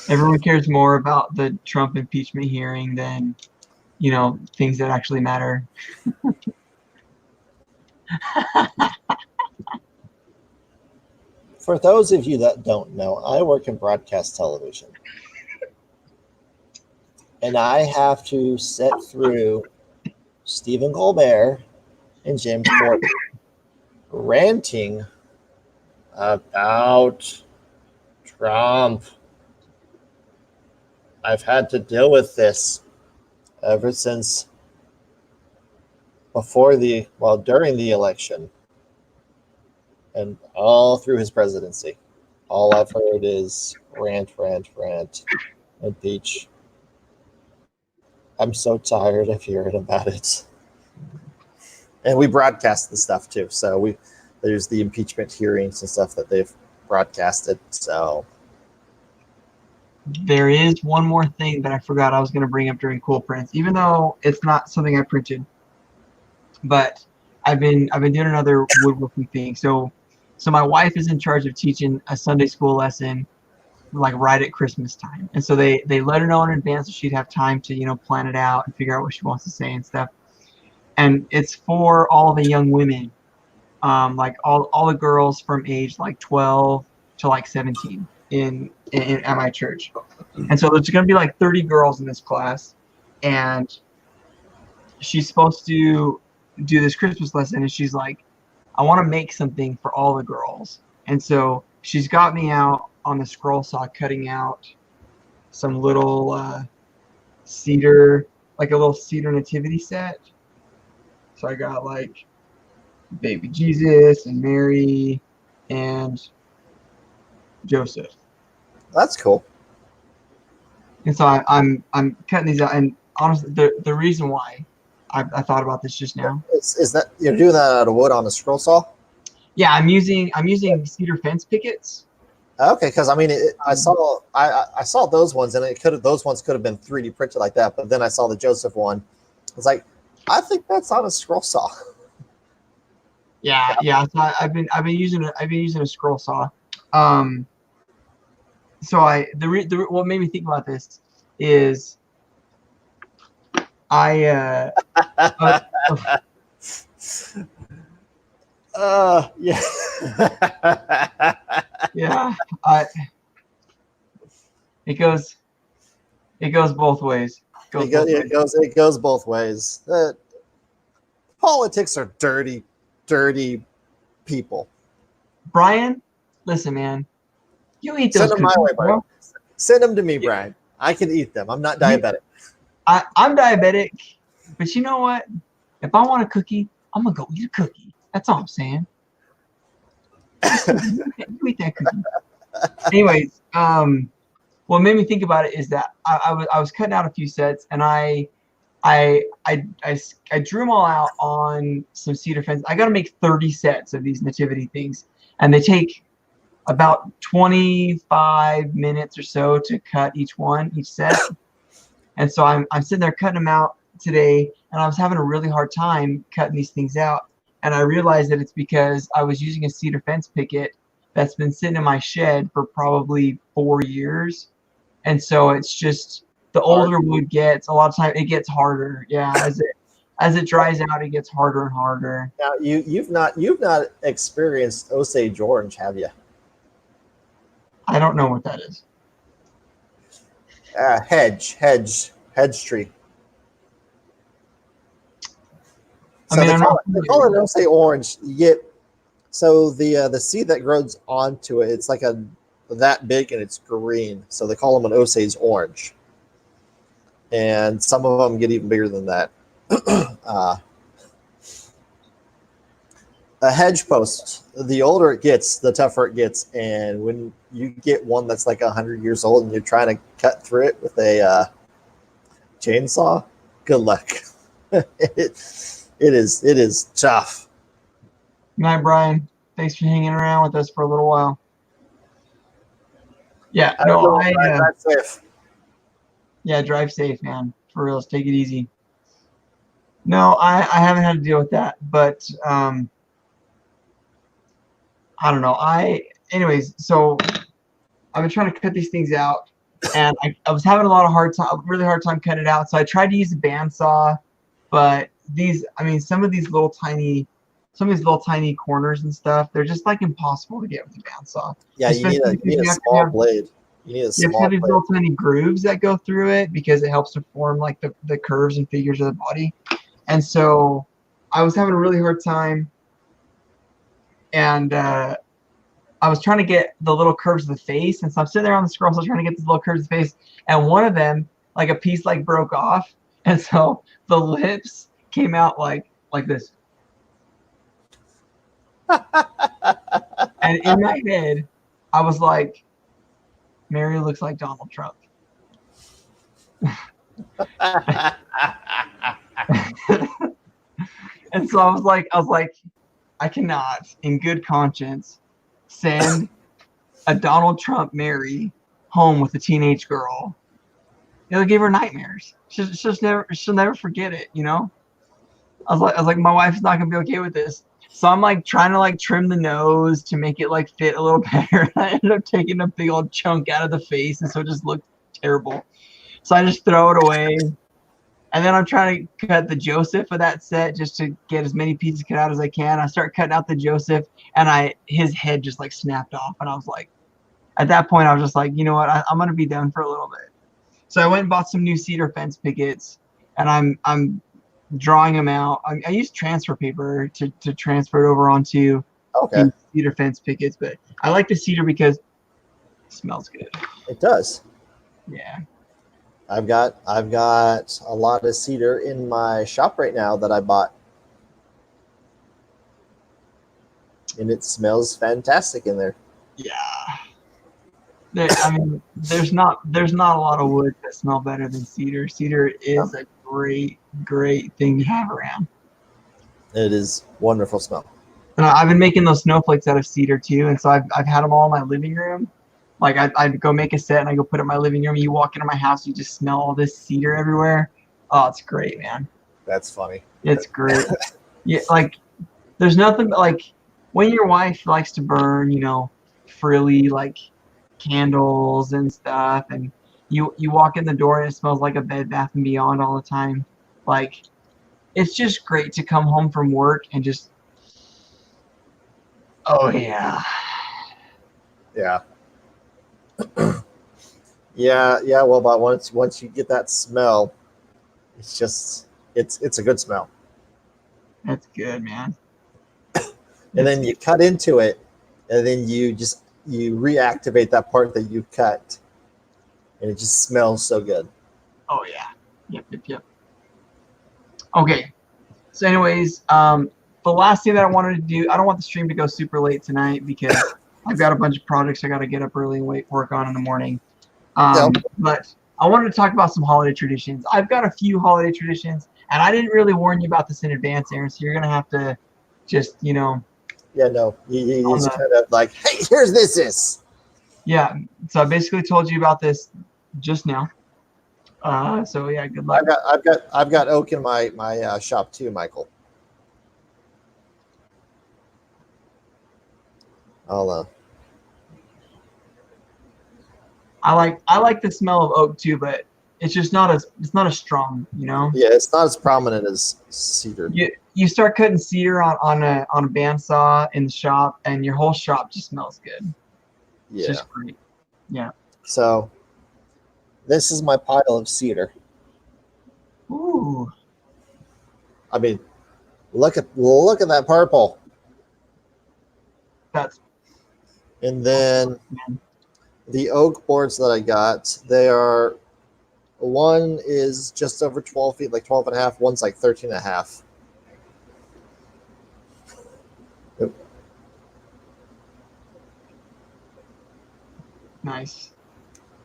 Everyone cares more about the Trump impeachment hearing than, things that actually matter. For those of you that don't know, I work in broadcast television. And I have to sit through Stephen Colbert and James Corden ranting about Trump. I've had to deal with this ever since during the election. And all through his presidency, all I've heard is rant, impeach. I'm so tired of hearing about it. And we broadcast the stuff too. So there's the impeachment hearings and stuff that they've broadcasted. So There is one more thing that I forgot I was going to bring up during Cool Prints, even though it's not something I printed. But I've been doing another woodworking thing. So my wife is in charge of teaching a Sunday school lesson, like right at Christmas time. And so they let her know in advance so she'd have time to, plan it out and figure out what she wants to say and stuff. And it's for all the young women, like all the girls from age like 12 to like 17. at my church. And so there's going to be like 30 girls in this class, and she's supposed to do this Christmas lesson, and she's like, I want to make something for all the girls. And so she's got me out on the scroll saw cutting out some little cedar, like a little cedar nativity set. So I got like baby Jesus and Mary and Joseph. That's cool. And so I'm cutting these out, and honestly, the reason why I thought about this just now is that you're doing that out of wood on a scroll saw? Yeah, I'm using cedar fence pickets. Okay, because I mean, I saw those ones, and those ones could have been 3D printed like that. But then I saw the Joseph one. It's like, I think that's on a scroll saw. Yeah. So I've been using a scroll saw. So what made me think about this is yeah. Yeah. It goes both ways. It goes both ways. Politics are dirty people. Brian, listen, man. You eat those. Send them my way, bro. Send them to me, Brian. I can eat them. I'm not diabetic. I'm diabetic, but you know what? If I want a cookie, I'm gonna go eat a cookie. That's all I'm saying. You eat that cookie. Anyways, what made me think about it is that I was cutting out a few sets, and I drew them all out on some cedar fence. I got to make 30 sets of these nativity things, and they take about 25 minutes or so to cut each set. And so I'm sitting there cutting them out today, and I was having a really hard time cutting these things out. And I realized that it's because I was using a cedar fence picket that's been sitting in my shed for probably 4 years. And so it's just, the older wood gets, a lot of time it gets harder. Yeah, as it dries out, it gets harder and harder. Now you've not experienced Osage Orange, have you? I don't know what that is. Hedge tree. So I mean, they call it Osage Orange. You get, so the seed that grows onto it, it's like that big and it's green. So they call them an Osage Orange. And some of them get even bigger than that. A hedge post, the older it gets, the tougher it gets. And when you get one that's like 100 years old and you're trying to cut through it with a chainsaw, good luck. It is tough. Good night, Brian. Thanks for hanging around with us for a little while. Yeah, drive safe. Yeah, drive safe, man. For real, take it easy. No, I haven't had to deal with that, but I don't know. Anyways, so I've been trying to cut these things out, and I was having really hard time cutting it out. So I tried to use a bandsaw, but some of these little tiny corners and stuff, they're just like impossible to get with a bandsaw. Yeah, you need a small blade. You need a small blade. You have these little tiny grooves that go through it because it helps to form like the curves and figures of the body. And so I was having a really hard time, and I was trying to get the little curves of the face. And so I'm sitting there on the scroll, so trying to get these little curves of the face, and one of them, like a piece, like broke off, and so the lips came out like this. And in my head, I was like, Mary looks like Donald Trump. And so I was like, I cannot, in good conscience, send a Donald Trump Mary home with a teenage girl. It'll give her nightmares. She'll never forget it, you know? I was like, my wife's not gonna be okay with this. So I'm like trying to like trim the nose to make it like fit a little better. I ended up taking a big old chunk out of the face, and so it just looked terrible. So I just throw it away. And then I'm trying to cut the Joseph of that set just to get as many pieces cut out as I can. I start cutting out the Joseph, and his head just like snapped off, and I at that point, I was just like, you know what, I'm gonna be done for a little bit. So I went and bought some new cedar fence pickets, and I'm drawing them out. I used transfer paper to transfer it over onto Okay. the cedar fence pickets, but I like the cedar because it smells good. It does. Yeah. I've got a lot of cedar in my shop right now that I bought. And it smells fantastic in there. Yeah. I mean, there's not a lot of wood that smell better than cedar. Cedar is a great thing to have around. It is wonderful smell. And I've been making those snowflakes out of cedar too, and so I've had them all in my living room. Like I'd go make a set and I go put it in my living room. You walk into my house, you just smell all this cedar everywhere. Oh, it's great, man. That's funny. It's great. Yeah, like there's nothing like when your wife likes to burn, frilly like candles and stuff, and you walk in the door and it smells like a Bed Bath and Beyond all the time. Like it's just great to come home from work and just, oh yeah. Yeah. yeah. Well, but once you get that smell, it's just it's a good smell. That's good, man. And then you cut into it, and then you reactivate that part that you cut, and it just smells so good. Oh yeah. Yep. Okay. So anyways, the last thing that I wanted to do, I don't want the stream to go super late tonight because I've got a bunch of projects I got to get up early and work on in the morning. But I wanted to talk about some holiday traditions. I've got a few holiday traditions, and I didn't really warn you about this in advance, Aaron, so you're going to have to just, Yeah, no. You just kind of like, hey, here's this. Yeah, so I basically told you about this just now. So yeah, good luck. I've got oak in my shop too, Michael. I'll I like the smell of oak too, but it's just not as strong, Yeah, it's not as prominent as cedar. You start cutting cedar on a bandsaw in the shop, and your whole shop just smells good. Yeah, it's just great. Yeah. So this is my pile of cedar. Ooh. I mean, look at that purple. And then the oak boards that I got, one is just over 12 feet, like 12 and a half. One's like 13 and a half. Nice.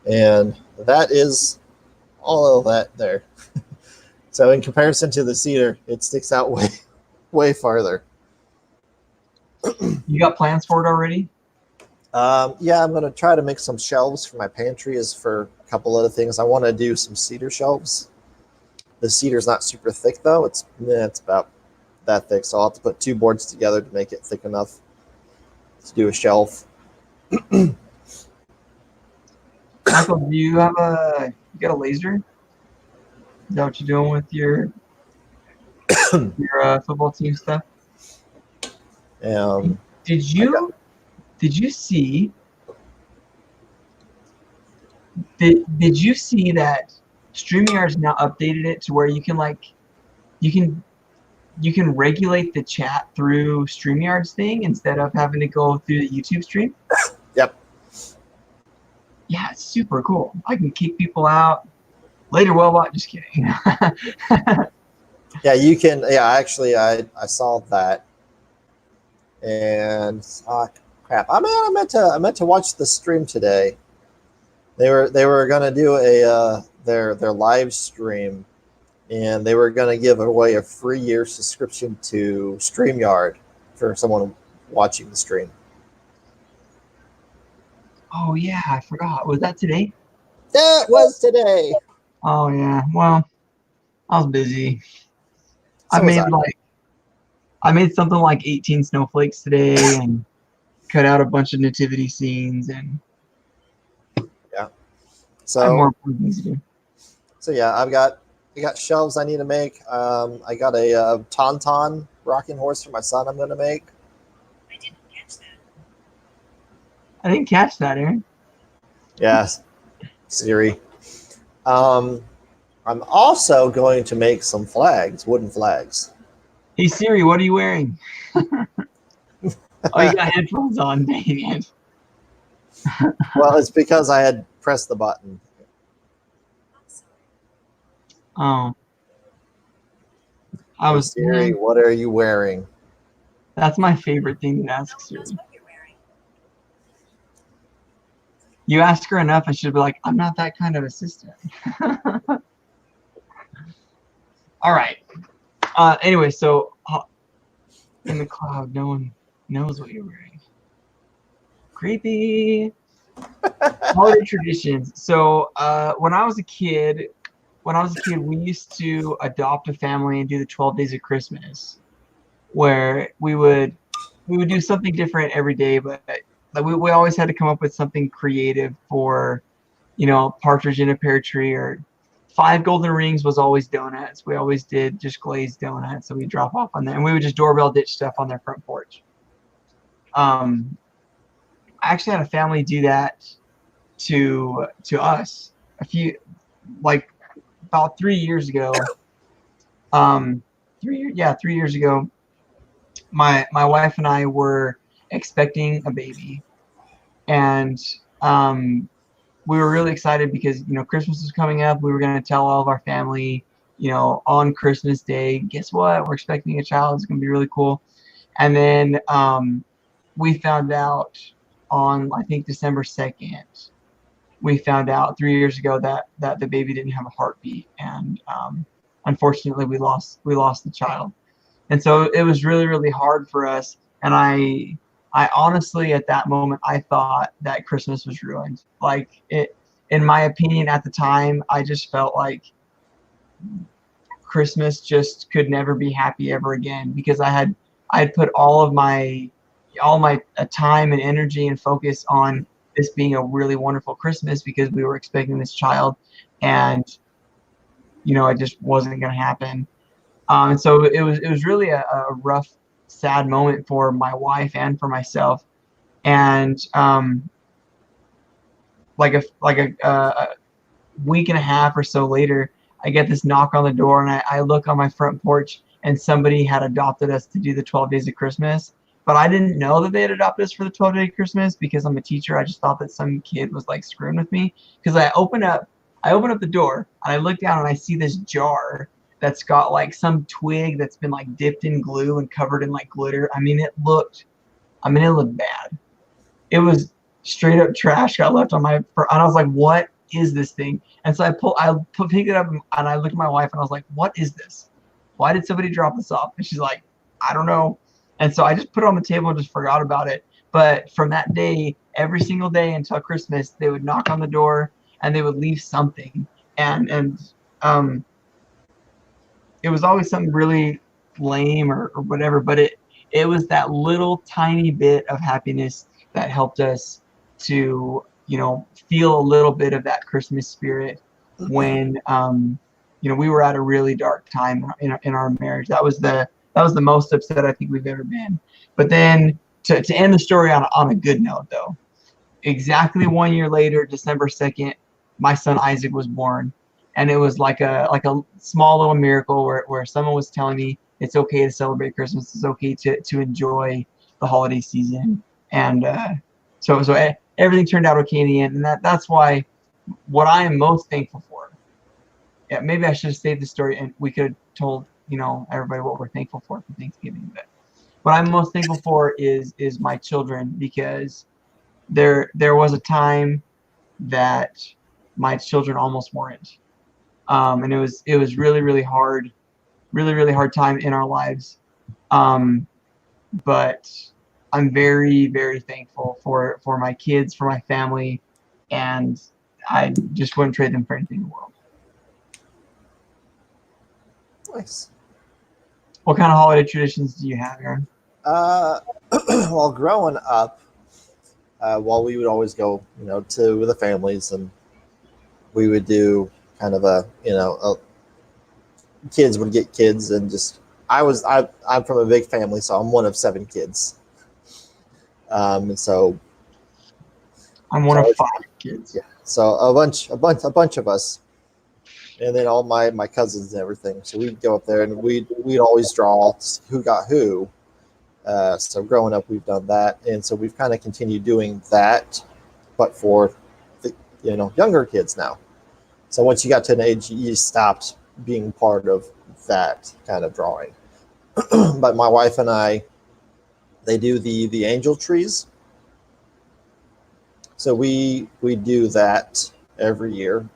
And that is all of that there. So in comparison to the cedar, it sticks out way farther. You got plans for it already? Yeah, I'm going to try to make some shelves for my pantry as for a couple other things. I want to do some cedar shelves. The cedar's not super thick, though. It's about that thick, so I'll have to put two boards together to make it thick enough to do a shelf. Michael, do you got a laser? Is that what you're doing with your football team stuff? Did you see? Did you see that StreamYard's now updated it to where you can regulate the chat through StreamYard's thing instead of having to go through the YouTube stream? Yep. Yeah, it's super cool. I can kick people out. Later, Welbot. Just kidding. Yeah, you can. Yeah, actually, I saw that, and crap. I meant to watch the stream today. They were gonna do their live stream, and they were gonna give away a free year subscription to StreamYard for someone watching the stream. Oh yeah, I forgot. Was that today? That was today. Oh yeah. Well, I was busy. So I made something like 18 snowflakes today and cut out a bunch of nativity scenes and yeah. I have more things to do. So yeah, I got shelves I need to make. I got a tauntaun rocking horse for my son. I'm gonna make. I didn't catch that, Aaron. Yes, Siri. I'm also going to make some flags, wooden flags. Hey Siri, what are you wearing? Oh, you got headphones on, dang it. Well, it's because I had pressed the button. Oh, I Hey was. Siri, what are you wearing? That's my favorite thing to ask Siri. You ask her enough, and she'll be like, "I'm not that kind of assistant." All right. Anyway, so in the cloud, no one knows what you're wearing. Creepy. Holiday traditions. So when I was a kid, we used to adopt a family and do the 12 days of Christmas, where we would do something different every day, but like we always had to come up with something creative for, partridge in a pear tree, or five golden rings was always donuts. We always did just glazed donuts, so we drop off on there, and we would just doorbell ditch stuff on their front porch. I actually had a family do that to us a few, like about 3 years ago. 3 years ago, my wife and I were expecting a baby, and we were really excited because Christmas was coming up. We were going to tell all of our family, on Christmas Day, guess what? We're expecting a child. It's going to be really cool. And then we found out on, I think, December 2nd. We found out 3 years ago that the baby didn't have a heartbeat, and unfortunately, we lost the child. And so it was really, really hard for us. And I honestly, at that moment, I thought that Christmas was ruined. Like, it, in my opinion, at the time, I just felt like Christmas just could never be happy ever again, because I had put all my time and energy and focus on this being a really wonderful Christmas because we were expecting this child, and it just wasn't going to happen. And so it was really a rough, sad moment for my wife and for myself. And like a week and a half or so later, I get this knock on the door, and I look on my front porch, and somebody had adopted us to do the 12 days of Christmas. But I didn't know that they had adopted us for the 12-day Christmas because I'm a teacher. I just thought that some kid was like screwing with me, because I open up the door, and I look down, and I see this jar that's got like some twig that's been like dipped in glue and covered in like glitter. It looked bad. It was straight up trash got left on my, and I was like, what is this thing? And so picked it up, and I looked at my wife, and I was like, what is this? Why did somebody drop this off? And she's like, I don't know. And so I just put it on the table and just forgot about it. But from that day, every single day until Christmas, they would knock on the door, and they would leave something. And it was always something really lame or whatever, but it was that little tiny bit of happiness that helped us to feel a little bit of that Christmas spirit when we were at a really dark time in our marriage. That was the most upset I think we've ever been. But then to end the story on a good note, though, exactly 1 year later, December 2nd, my son Isaac was born. And it was like a small little miracle where someone was telling me it's okay to celebrate Christmas. It's okay to enjoy the holiday season. And so everything turned out okay in the end. And that's why what I am most thankful for. Yeah, maybe I should have saved the story, and we could have told everybody what we're thankful for Thanksgiving. But what I'm most thankful for is my children, because there was a time that my children almost weren't. And it was really, really hard, really hard time in our lives. But I'm very, very thankful for my kids, for my family, and I just wouldn't trade them for anything in the world. Nice. What kind of holiday traditions do you have, Aaron? Well, growing up, we would always go, to the families, and we would do kind of kids would get kids, and just I'm from a big family, so I'm one of 7 kids. And so I'm one So of 5 kids. yeah, so a bunch of us, and then all my cousins and everything. So we'd go up there and we'd always draw who got who. So growing up, we've done that, and so we've kind of continued doing that, but for the younger kids now. So once you got to an age, you stopped being part of that kind of drawing. But my wife and I, they do the angel trees. So we do that every year.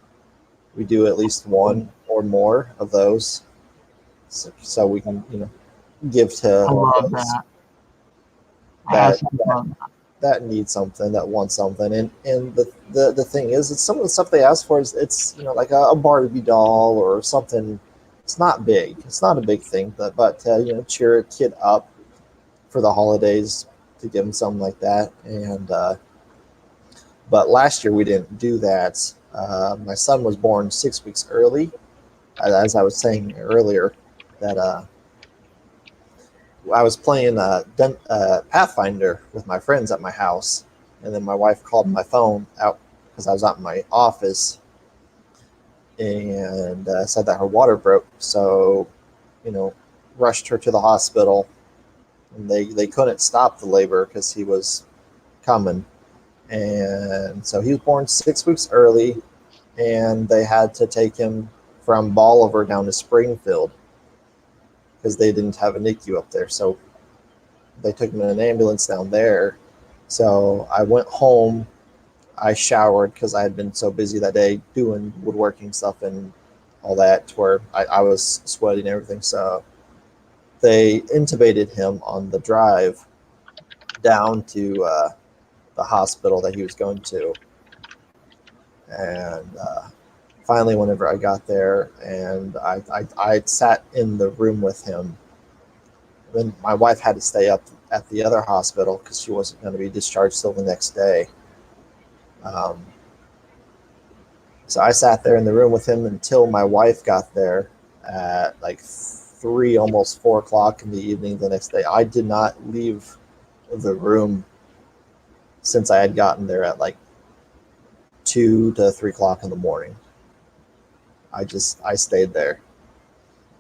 We do at least one or more of those, so we can give to I love those that. I that absolutely love that. that need something, that want something. And the thing is, it's some of the stuff they ask for is it's like a Barbie doll or something. It's not big. It's not a big thing, but cheer a kid up for the holidays to give them something like that. And but last year we didn't do that. My son was born 6 weeks early, as I was saying earlier. That I was playing Pathfinder with my friends at my house, and then my wife called my phone out because I was out in my office, and said that her water broke. So, rushed her to the hospital, and they couldn't stop the labor because he was coming, and so he was born 6 weeks early, and they had to take him from Bolivar down to Springfield because they didn't have a NICU up there. So they took him in an ambulance down there. So I went home. I showered because I had been so busy that day doing woodworking stuff and all that, where I was sweating and everything. So they intubated him on the drive down to the hospital that he was going to. And finally, whenever I got there, and I sat in the room with him. Then my wife had to stay up at the other hospital because she wasn't going to be discharged till the next day. So I sat there in the room with him until my wife got there at like 3, almost 4 o'clock in the evening the next day. I did not leave the room since I had gotten there at like 2 to 3 o'clock in the morning. I stayed there.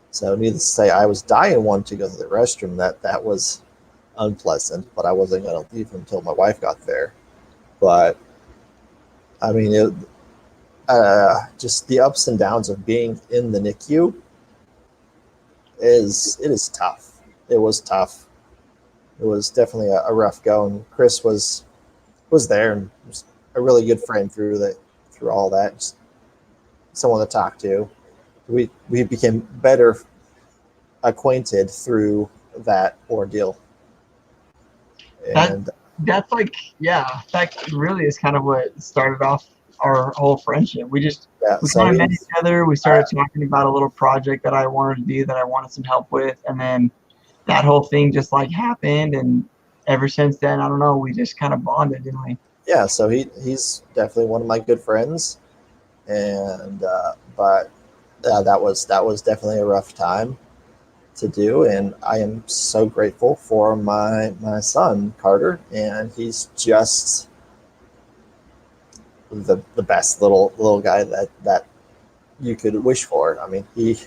So needless to say, I was dying wanting to go to the restroom. That was unpleasant, but I wasn't going to leave until my wife got there. But I mean, just the ups and downs of being in the NICU is tough. It was tough. It was definitely a rough go, and Chris was there and was a really good friend through all that. Just someone to talk to. We became better acquainted through that ordeal. And That's like, yeah, that really is kind of what started off our whole friendship. We kind of met each other. We started talking about a little project that I wanted to do, that I wanted some help with, and then that whole thing just like happened, and ever since then, I don't know, we just kind of bonded, didn't we? Yeah, so he's definitely one of my good friends, and but that was definitely a rough time to do, and I am so grateful for my son Carter, and he's just the best little guy that you could wish for. I mean, he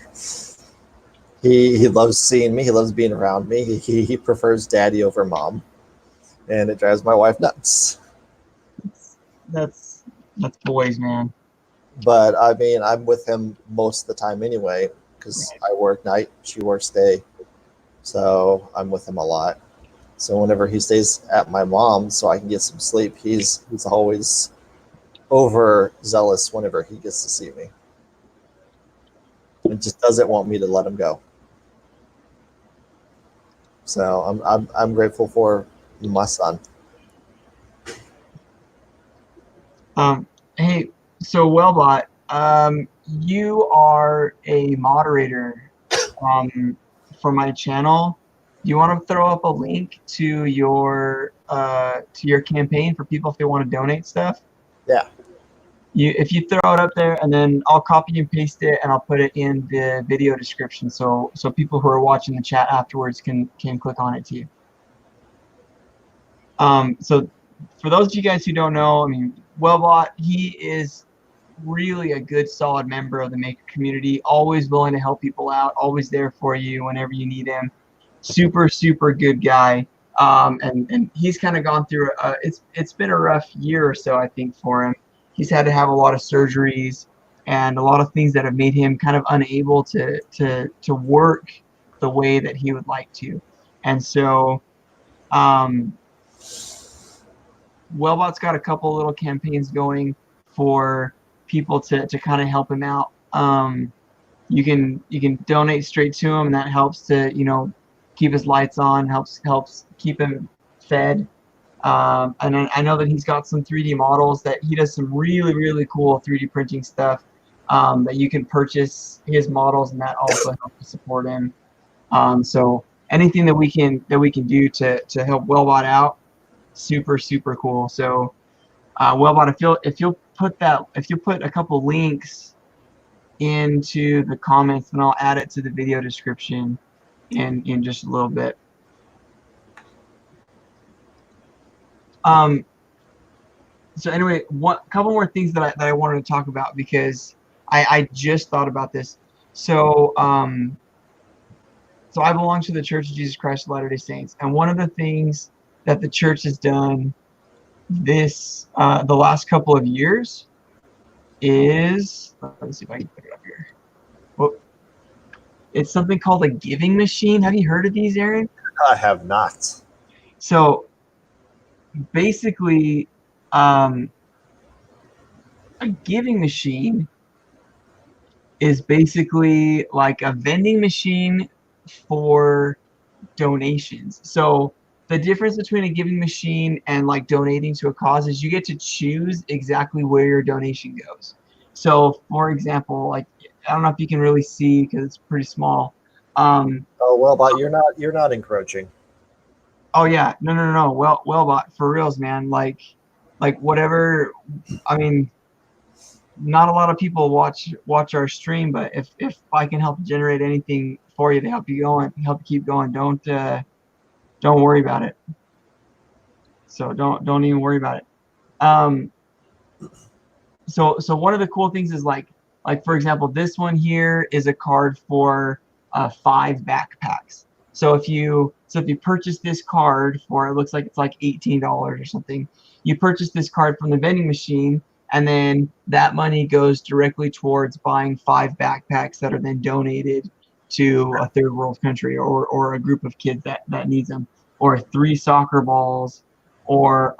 loves seeing me. He loves being around me. He prefers daddy over mom, and it drives my wife nuts. That's boys, man. But I mean, I'm with him most of the time anyway, because I work night, she works day, so I'm with him a lot. So whenever he stays at my mom's, so I can get some sleep, he's always overzealous whenever he gets to see me. It just doesn't want me to let him go. So I'm grateful for my son. Hey, so Welbot, you are a moderator for my channel. You want to throw up a link to your campaign for people if they want to donate stuff? Yeah. If you throw it up there, and then I'll copy and paste it, and I'll put it in the video description, so people who are watching the chat afterwards can click on it too. So for those of you guys who don't know, I mean, Welbot, he is really a good, solid member of the maker community. Always willing to help people out. Always there for you whenever you need him. Super, super good guy. And he's kind of gone through. It's been a rough year or so, I think, for him. He's had to have a lot of surgeries and a lot of things that have made him kind of unable to work the way that he would like to. And so, Welbot's got a couple little campaigns going for people to kind of help him out. You can donate straight to him, and that helps to keep his lights on, helps keep him fed. And I know that he's got some 3D models that he does some really, really cool 3D printing stuff that you can purchase his models, and that also helps to support him. So anything that we can do to help Welbot out, super, super cool. So Welbot, if you'll put a couple links into the comments, then I'll add it to the video description in just a little bit. So anyway, couple more things that I wanted to talk about, because I just thought about this. So so I belong to the Church of Jesus Christ of Latter-day Saints, and one of the things that the church has done the last couple of years is, let's see if I can put it up here. Whoop. It's something called a giving machine. Have you heard of these, Aaron? I have not. So basically, a giving machine is basically like a vending machine for donations. So the difference between a giving machine and like donating to a cause is you get to choose exactly where your donation goes. So for example, like, I don't know if you can really see because it's pretty small. Oh, Welbot, you're not encroaching. Oh yeah, no. Welbot, for reals, man. Like whatever. I mean, not a lot of people watch our stream, but if I can help generate anything for you to help you keep going, don't worry about it. So don't even worry about it. So one of the cool things is like for example, this one here is a card for 5 backpacks. So if you purchase this card for, it looks like it's like $18 or something. You purchase this card from the vending machine, and then that money goes directly towards buying 5 backpacks that are then donated to a third world country or a group of kids that needs them, or 3 soccer balls, or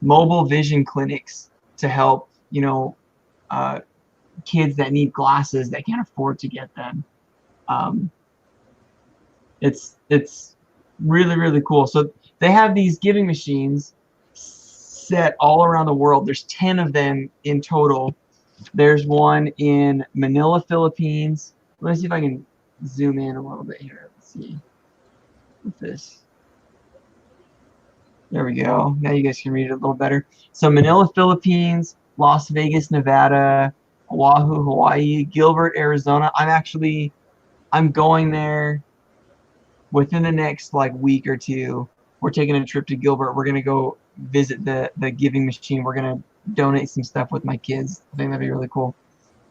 mobile vision clinics to help kids that need glasses that can't afford to get them. It's really, really cool. So they have these giving machines set all around the world. There's 10 of them in total. There's one in Manila, Philippines. Let me see if I can zoom in a little bit here. Let's see with this. There we go. Now you guys can read it a little better. So Manila, Philippines, Las Vegas, Nevada, Oahu, Hawaii, Gilbert, Arizona. I'm going there within the next like week or two. We're taking a trip to Gilbert. We're gonna go visit the giving machine. We're gonna donate some stuff with my kids. I think that'd be really cool.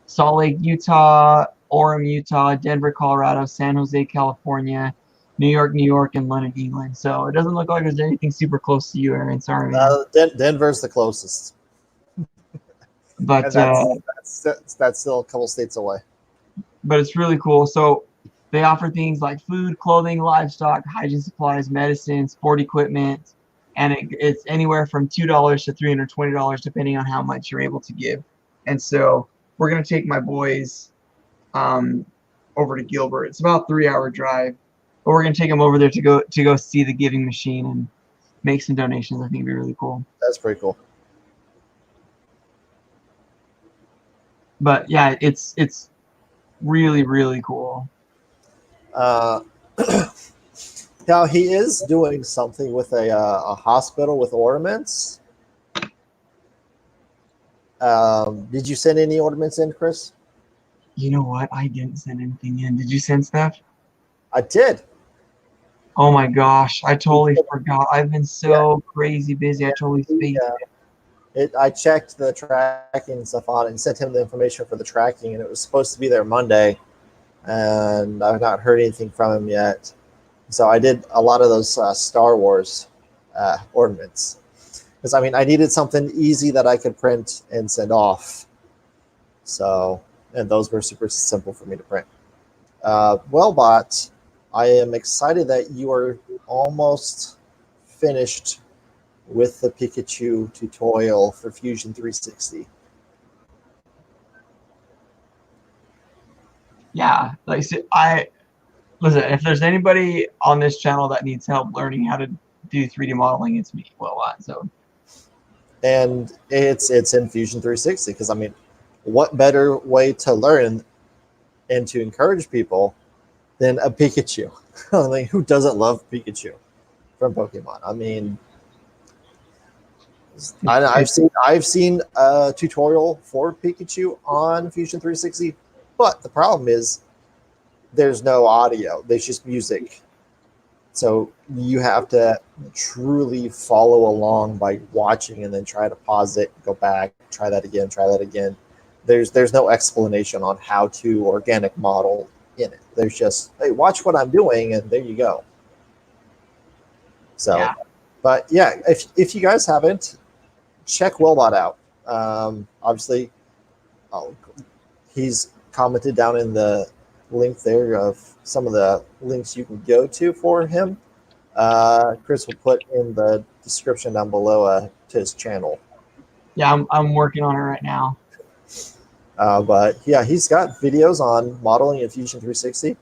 Salt Lake, Utah, Orem, Utah, Denver, Colorado, San Jose, California, New York, and London, England. So it doesn't look like there's anything super close to you, Aaron. Sorry, man. Denver's the closest. But that's still a couple states away. But it's really cool. So they offer things like food, clothing, livestock, hygiene supplies, medicine, sport equipment, and it's anywhere from $2 to $320 depending on how much you're able to give. And so we're gonna take my boys over to Gilbert. It's about a 3-hour drive, but we're gonna take them over there to go see the giving machine and make some donations. I think it'd be really cool. That's pretty cool. But yeah, it's really, really cool. Now he is doing something with a hospital with ornaments. Did you send any ornaments in, Chris? You know what? I didn't send anything in. Did you send stuff? I did. Oh my gosh, I totally forgot. I've been so crazy busy. I totally spaced it. I checked the tracking stuff on it and sent him the information for the tracking, and it was supposed to be there Monday, and I've not heard anything from him yet. So I did a lot of those Star Wars ornaments because I mean I needed something easy that I could print and send off. So, and those were super simple for me to print. Welbot, I am excited that you are almost finished with the Pikachu tutorial for Fusion 360. Yeah, like listen, if there's anybody on this channel that needs help learning how to do 3D modeling, it's me, Welbot. So, and it's in Fusion 360 because I mean, what better way to learn and to encourage people than a Pikachu? I mean, who doesn't love Pikachu from Pokemon? I mean, I've seen a tutorial for Pikachu on Fusion 360, but the problem is there's no audio. There's just music. So you have to truly follow along by watching and then try to pause it, go back, try that again, try that again. There's no explanation on how to organic model in it. There's just, hey, watch what I'm doing, and there you go. So, yeah. But yeah, if you guys haven't, check Welbot out. Obviously, he's commented down in the link there of some of the links you can go to for him. Chris will put in the description down below to his channel. Yeah, I'm working on it right now. But yeah, he's got videos on modeling in Fusion 360.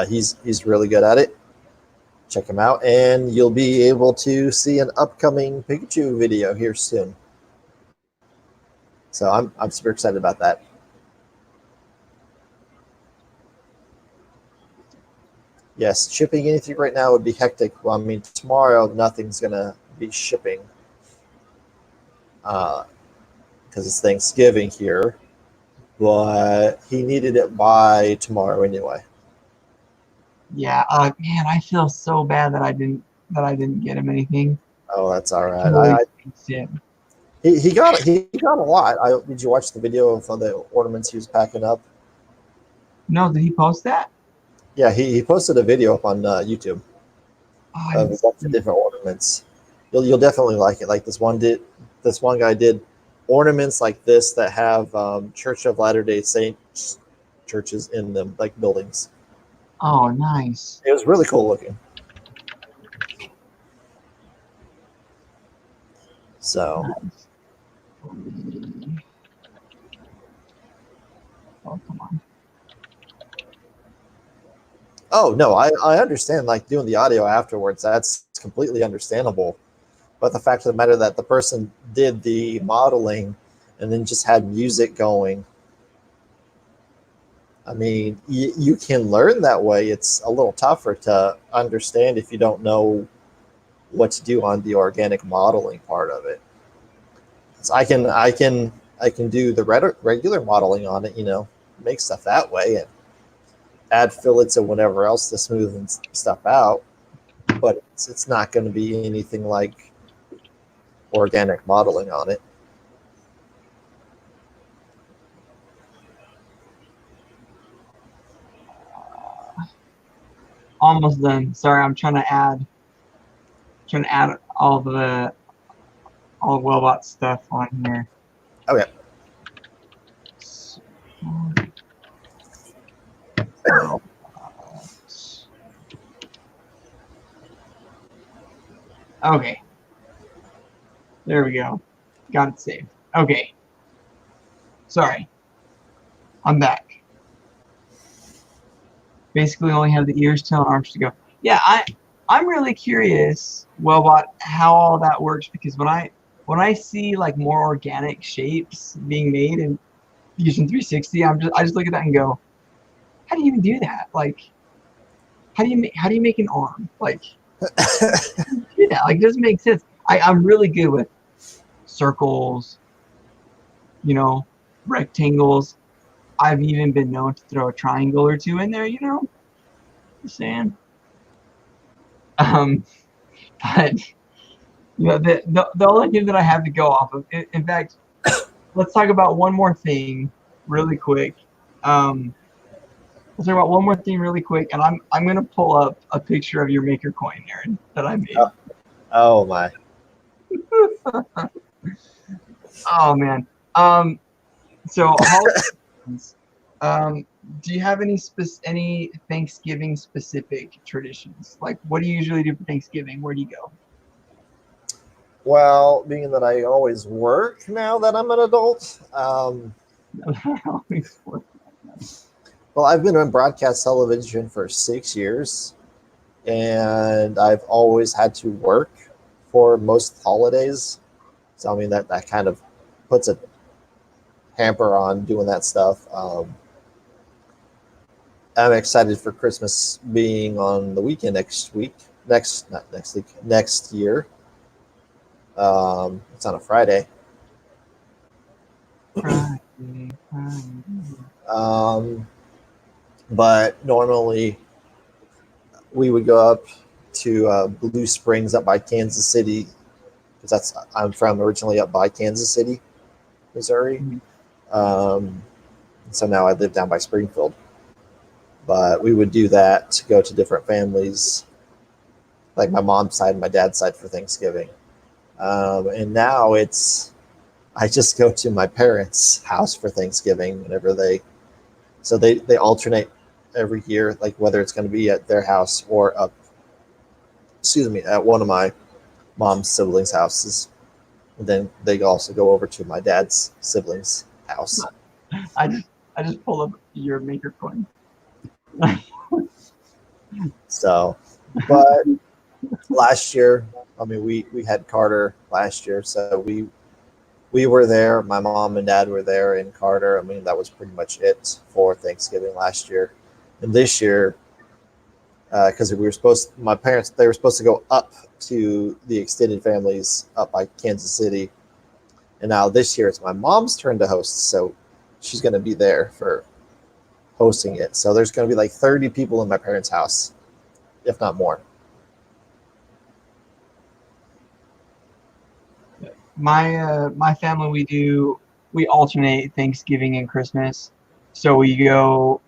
He's really good at it. Check him out, and you'll be able to see an upcoming Pikachu video here soon. So I'm super excited about that. Yes, shipping anything right now would be hectic. Well, I mean, tomorrow nothing's gonna be shipping because it's Thanksgiving here. But he needed it by tomorrow anyway. Yeah, man, I feel so bad that I didn't get him anything. Oh, that's all right. He got a lot. Did you watch the video of the ornaments he was packing up? No, did he post that? Yeah, he posted a video up on YouTube of a bunch of different ornaments. You'll definitely like it. Like this one guy did ornaments like this that have Church of Latter-day Saints churches in them, like buildings. Oh, nice. It was really cool looking. So. Nice. Oh, come on. Oh, no, I understand, like, doing the audio afterwards. That's completely understandable. But the fact of the matter that the person did the modeling and then just had music going, I mean, you can learn that way. It's a little tougher to understand if you don't know what to do on the organic modeling part of it. So I can do the regular modeling on it, make stuff that way and add fillets and whatever else to smoothen stuff out. But it's not going to be anything like organic modeling on it. Almost done. Sorry, I'm trying to add all Welbot stuff on here. Okay. Okay. There we go. Got it saved. Okay. Sorry. I'm back. Basically only have the ears, tail, and arms to go. Yeah, I'm really curious, Welbot, how all that works, because when I see like more organic shapes being made in Fusion 360, I just look at that and go, how do you even do that? Like, how do you make an arm? Like, do that? Like, it doesn't make sense. I'm really good with circles, rectangles. I've even been known to throw a triangle or two in there, Just saying. But the only thing that I have to go off of. In fact, let's talk about one more thing really quick. Let's talk about one more thing really quick, and I'm gonna pull up a picture of your maker coin, Aaron, that I made. Oh my. Oh man. So holidays, do you have any Thanksgiving specific traditions? Like, what do you usually do for Thanksgiving? Where do you go? Well, being that I always work now that I'm an adult, well, I've been on broadcast television for 6 years, and I've always had to work for most holidays. So, I mean, that kind of puts a hamper on doing that stuff. I'm excited for Christmas being on the weekend next week. Next year. It's on a Friday. But normally we would go up to Blue Springs up by Kansas City, because I'm from originally up by Kansas City, Missouri. So now I live down by Springfield. But we would do that to go to different families, like my mom's side and my dad's side, for Thanksgiving. And now I just go to my parents' house for Thanksgiving whenever they alternate every year, like whether it's going to be at their house or at one of my mom's siblings' houses. And then they also go over to my dad's siblings' house. I just pulled up your maker coin. So, but last year, I mean, we had Carter last year, so we were there. My mom and dad were there in Carter. I mean, that was pretty much it for Thanksgiving last year. And this year, because my parents, they were supposed to go up to the extended families up by Kansas City. And now this year it's my mom's turn to host. So she's going to be there for hosting it. So there's going to be like 30 people in my parents' house, if not more. My family, we alternate Thanksgiving and Christmas. So we do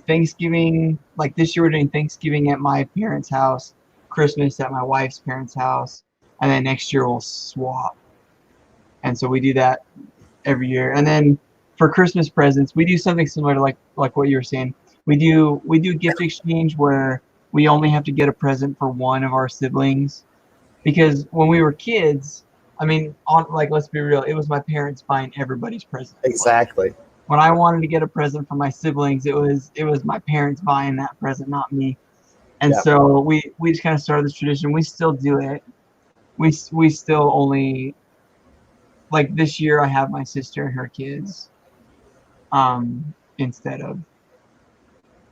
Thanksgiving, like this year we're doing Thanksgiving at my parents' house, Christmas at my wife's parents' house, and then next year we'll swap. And so we do that every year. And then for Christmas presents, we do something similar to like what you were saying. We do gift exchange where we only have to get a present for one of our siblings, because when we were kids, I mean, let's be real, it was my parents buying everybody's present. Exactly. When I wanted to get a present for my siblings, it was my parents buying that present, not me. And so we just kind of started this tradition. We still do it. We still only, like this year I have my sister and her kids, instead of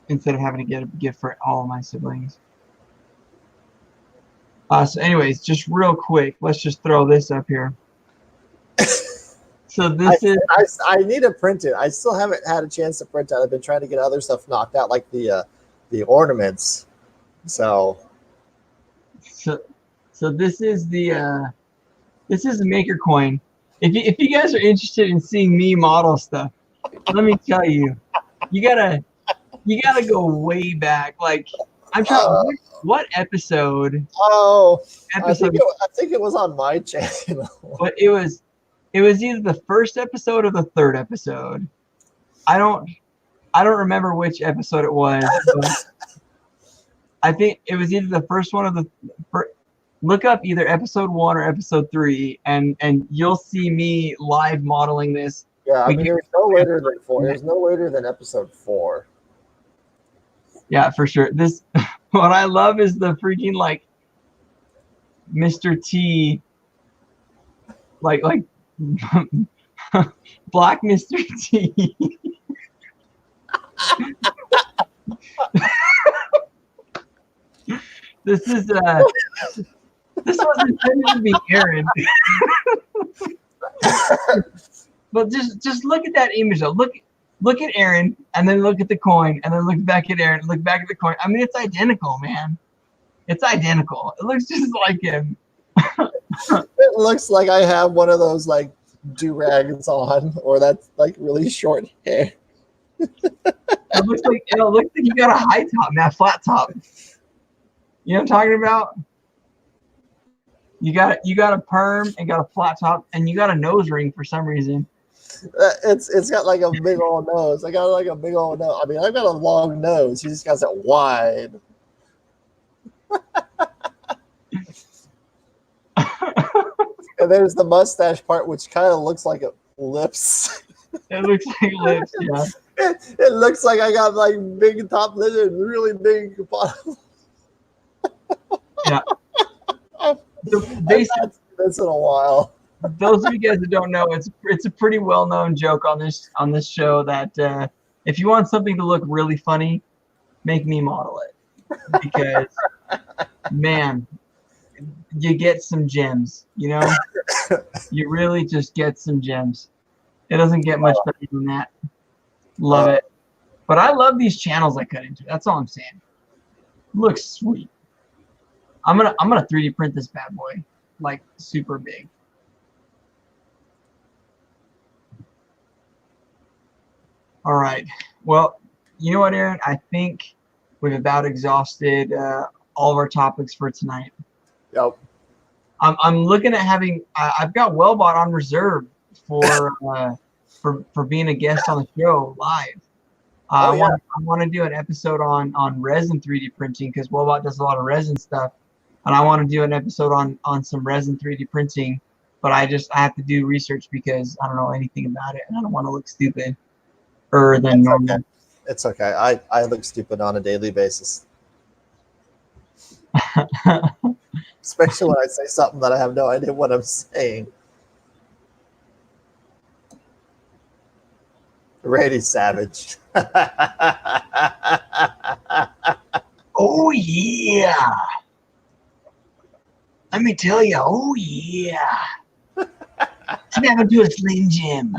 having to get a gift for all of my siblings. So anyways, just real quick, let's just throw this up here. So I need to print it. I still haven't had a chance to print it. I've been trying to get other stuff knocked out, like the ornaments. So this is the maker coin. If you guys are interested in seeing me model stuff, let me tell you, you gotta go way back. Like, I'm trying. What episode? Oh, episode. I think it was on my channel. But it was either the first episode or the third episode. I don't remember which episode it was. But I think it was either the first one or the. Look up either episode 1 or episode 3, and you'll see me live modeling this. Yeah, I mean, it was no later than 4. It was no later than episode 4. Yeah, for sure. This, what I love is the freaking like Mr. T, like Black Mr. T. This was intended to be Aaron. But just look at that image though. Look at Aaron, and then look at the coin, and then look back at Aaron, look back at the coin. I mean, it's identical, man. It's identical. It looks just like him. It looks like I have one of those like do-rags on, or that's like really short hair. It looks like you got a high top, not a flat top. You know what I'm talking about? You got a perm and got a flat top, and you got a nose ring for some reason. It's got like a big old nose. I got like a big old nose. I mean, I've got a long nose. He just got it wide. And there's the mustache part, which kind of looks like lips. It looks like lips, yeah. It looks like I got like big top lip and really big bottom. Yeah. This in a while. Those of you guys that don't know, it's a pretty well-known joke on this show that if you want something to look really funny, make me model it, because man, you get some gems. You know, you really just get some gems. It doesn't get much better than that. Love it. But I love these channels I cut into. That's all I'm saying. Looks sweet. I'm gonna 3D print this bad boy, like super big. All right. Well, you know what, Aaron? I think we've about exhausted all of our topics for tonight. Yep. I'm looking at having. I've got Welbot on reserve for being a guest on the show live. I want to do an episode on resin 3D printing, because Welbot does a lot of resin stuff, and I want to do an episode on some resin 3D printing. But I have to do research because I don't know anything about it, and I don't want to look stupid. Than normal. Okay. It's okay. I look stupid on a daily basis. Especially when I say something that I have no idea what I'm saying. Randy Savage. Oh yeah. Let me tell you, oh yeah. Snap into a Slim Jim.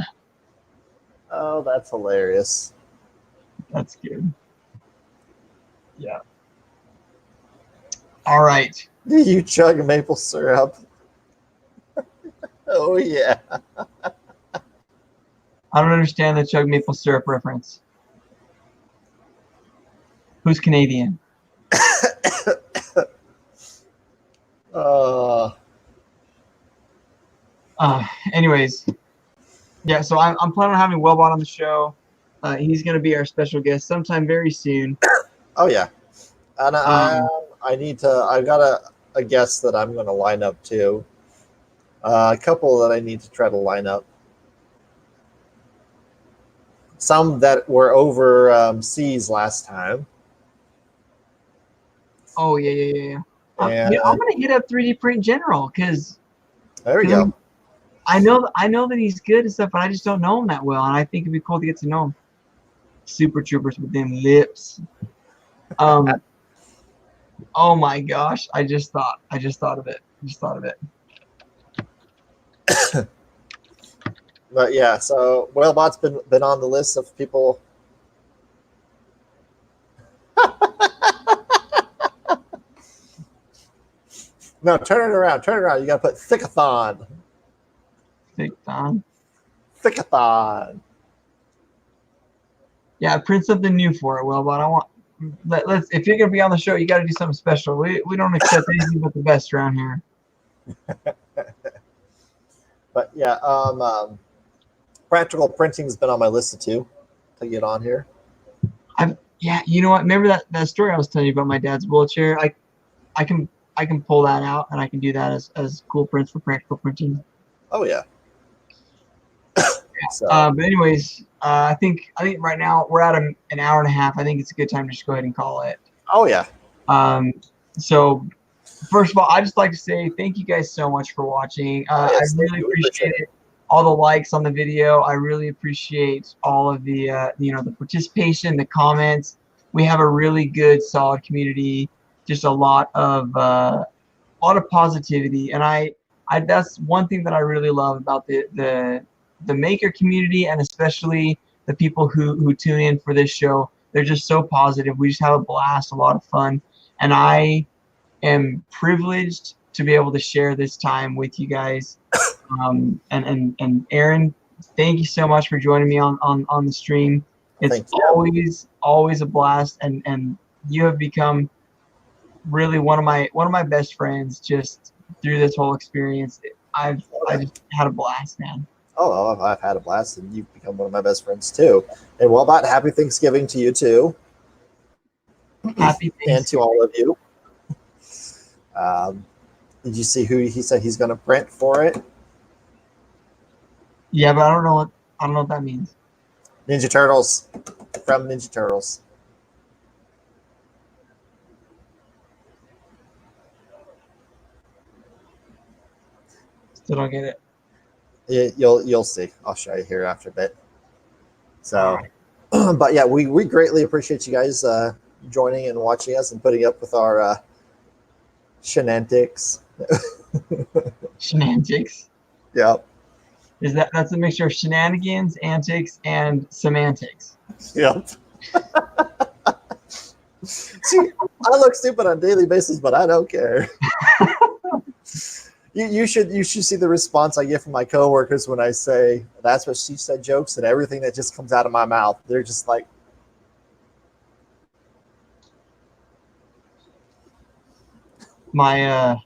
Oh, that's hilarious. That's good. Yeah. All right. Do you chug maple syrup? Oh, yeah. I don't understand the chug maple syrup reference. Who's Canadian? Anyways. Yeah, so I'm planning on having Welbot on the show. He's going to be our special guest sometime very soon. Oh yeah, and I've got a guest that I'm going to line up too. A couple that I need to try to line up. Some that were overseas last time. Oh yeah. And I'm going to hit up 3D Print General, because there we go. I know that he's good and stuff, but I just don't know him that well, and I think it'd be cool to get to know him. Super troopers with them lips. Oh my gosh! I just thought of it. But yeah, so Welbot's been on the list of people. No, turn it around. You got to put Thickathon. Thickathon. Yeah, print something new for it, Welbot. I want. Let's. If you're gonna be on the show, you got to do something special. We don't accept anything but the best around here. But yeah, practical printing's been on my list too to get on here. Yeah, you know what? Remember that story I was telling you about my dad's wheelchair? I can pull that out, and I can do that as cool prints for practical printing. Oh yeah. So. But anyways, I think right now we're at an hour and a half. I think it's a good time to just go ahead and call it. Oh yeah. So first of all, I just like to say thank you guys so much for watching. I really appreciate it. All the likes on the video. I really appreciate all of the the participation, the comments. We have a really good, solid community. Just a lot of positivity, and I that's one thing that I really love about the maker community, and especially the people who tune in for this show. They're just so positive. We just have a blast, a lot of fun, and I am privileged to be able to share this time with you guys. And Aaron, thank you so much for joining me on the stream. It's always a blast, and you have become really one of my best friends just through this whole experience. I just had a blast, man. Oh, I've had a blast, and you've become one of my best friends too. And Welbot, happy Thanksgiving to you too. Happy Thanksgiving. And to all of you. Did you see who he said he's going to print for it? Yeah, but I don't know what that means. Ninja Turtles, from Ninja Turtles. Still don't get it. You'll see. I'll show you here after a bit. So, but yeah, we greatly appreciate you guys joining and watching us and putting up with our shenanigans. Shenanigans. Yep. That's a mixture of shenanigans, antics, and semantics. Yep. See, I look stupid on a daily basis, but I don't care. You should see the response I get from my coworkers when I say that's what she said jokes, and everything that just comes out of my mouth. They're just like, I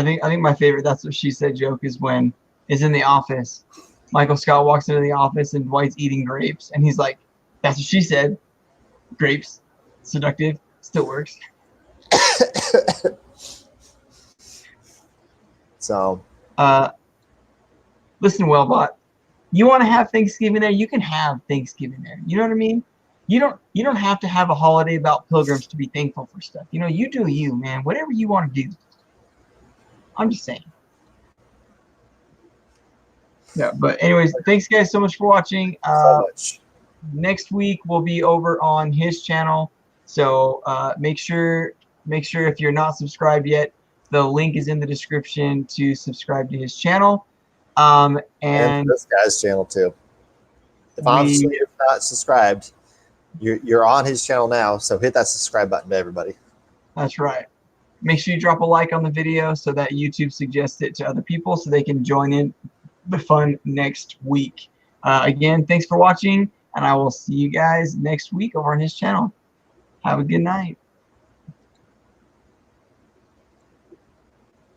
think my favorite that's what she said joke is when is in the office. Michael Scott walks into the office and Dwight's eating grapes, and he's like, "That's what she said. Grapes, seductive, still works." So, listen, Welbot, you want to have Thanksgiving there? You can have Thanksgiving there. You know what I mean? You don't have to have a holiday about pilgrims to be thankful for stuff. You know, you do you, man. Whatever you want to do. I'm just saying. Yeah, but anyways, thanks guys so much for watching. so much. Next week we'll be over on his channel, so make sure if you're not subscribed yet, the link is in the description to subscribe to his channel. And this guy's channel too. If obviously you're not subscribed, you're on his channel now, so hit that subscribe button to everybody. That's right. Make sure you drop a like on the video so that YouTube suggests it to other people so they can join in the fun next week. Again, thanks for watching, and I will see you guys next week over on his channel. Have a good night.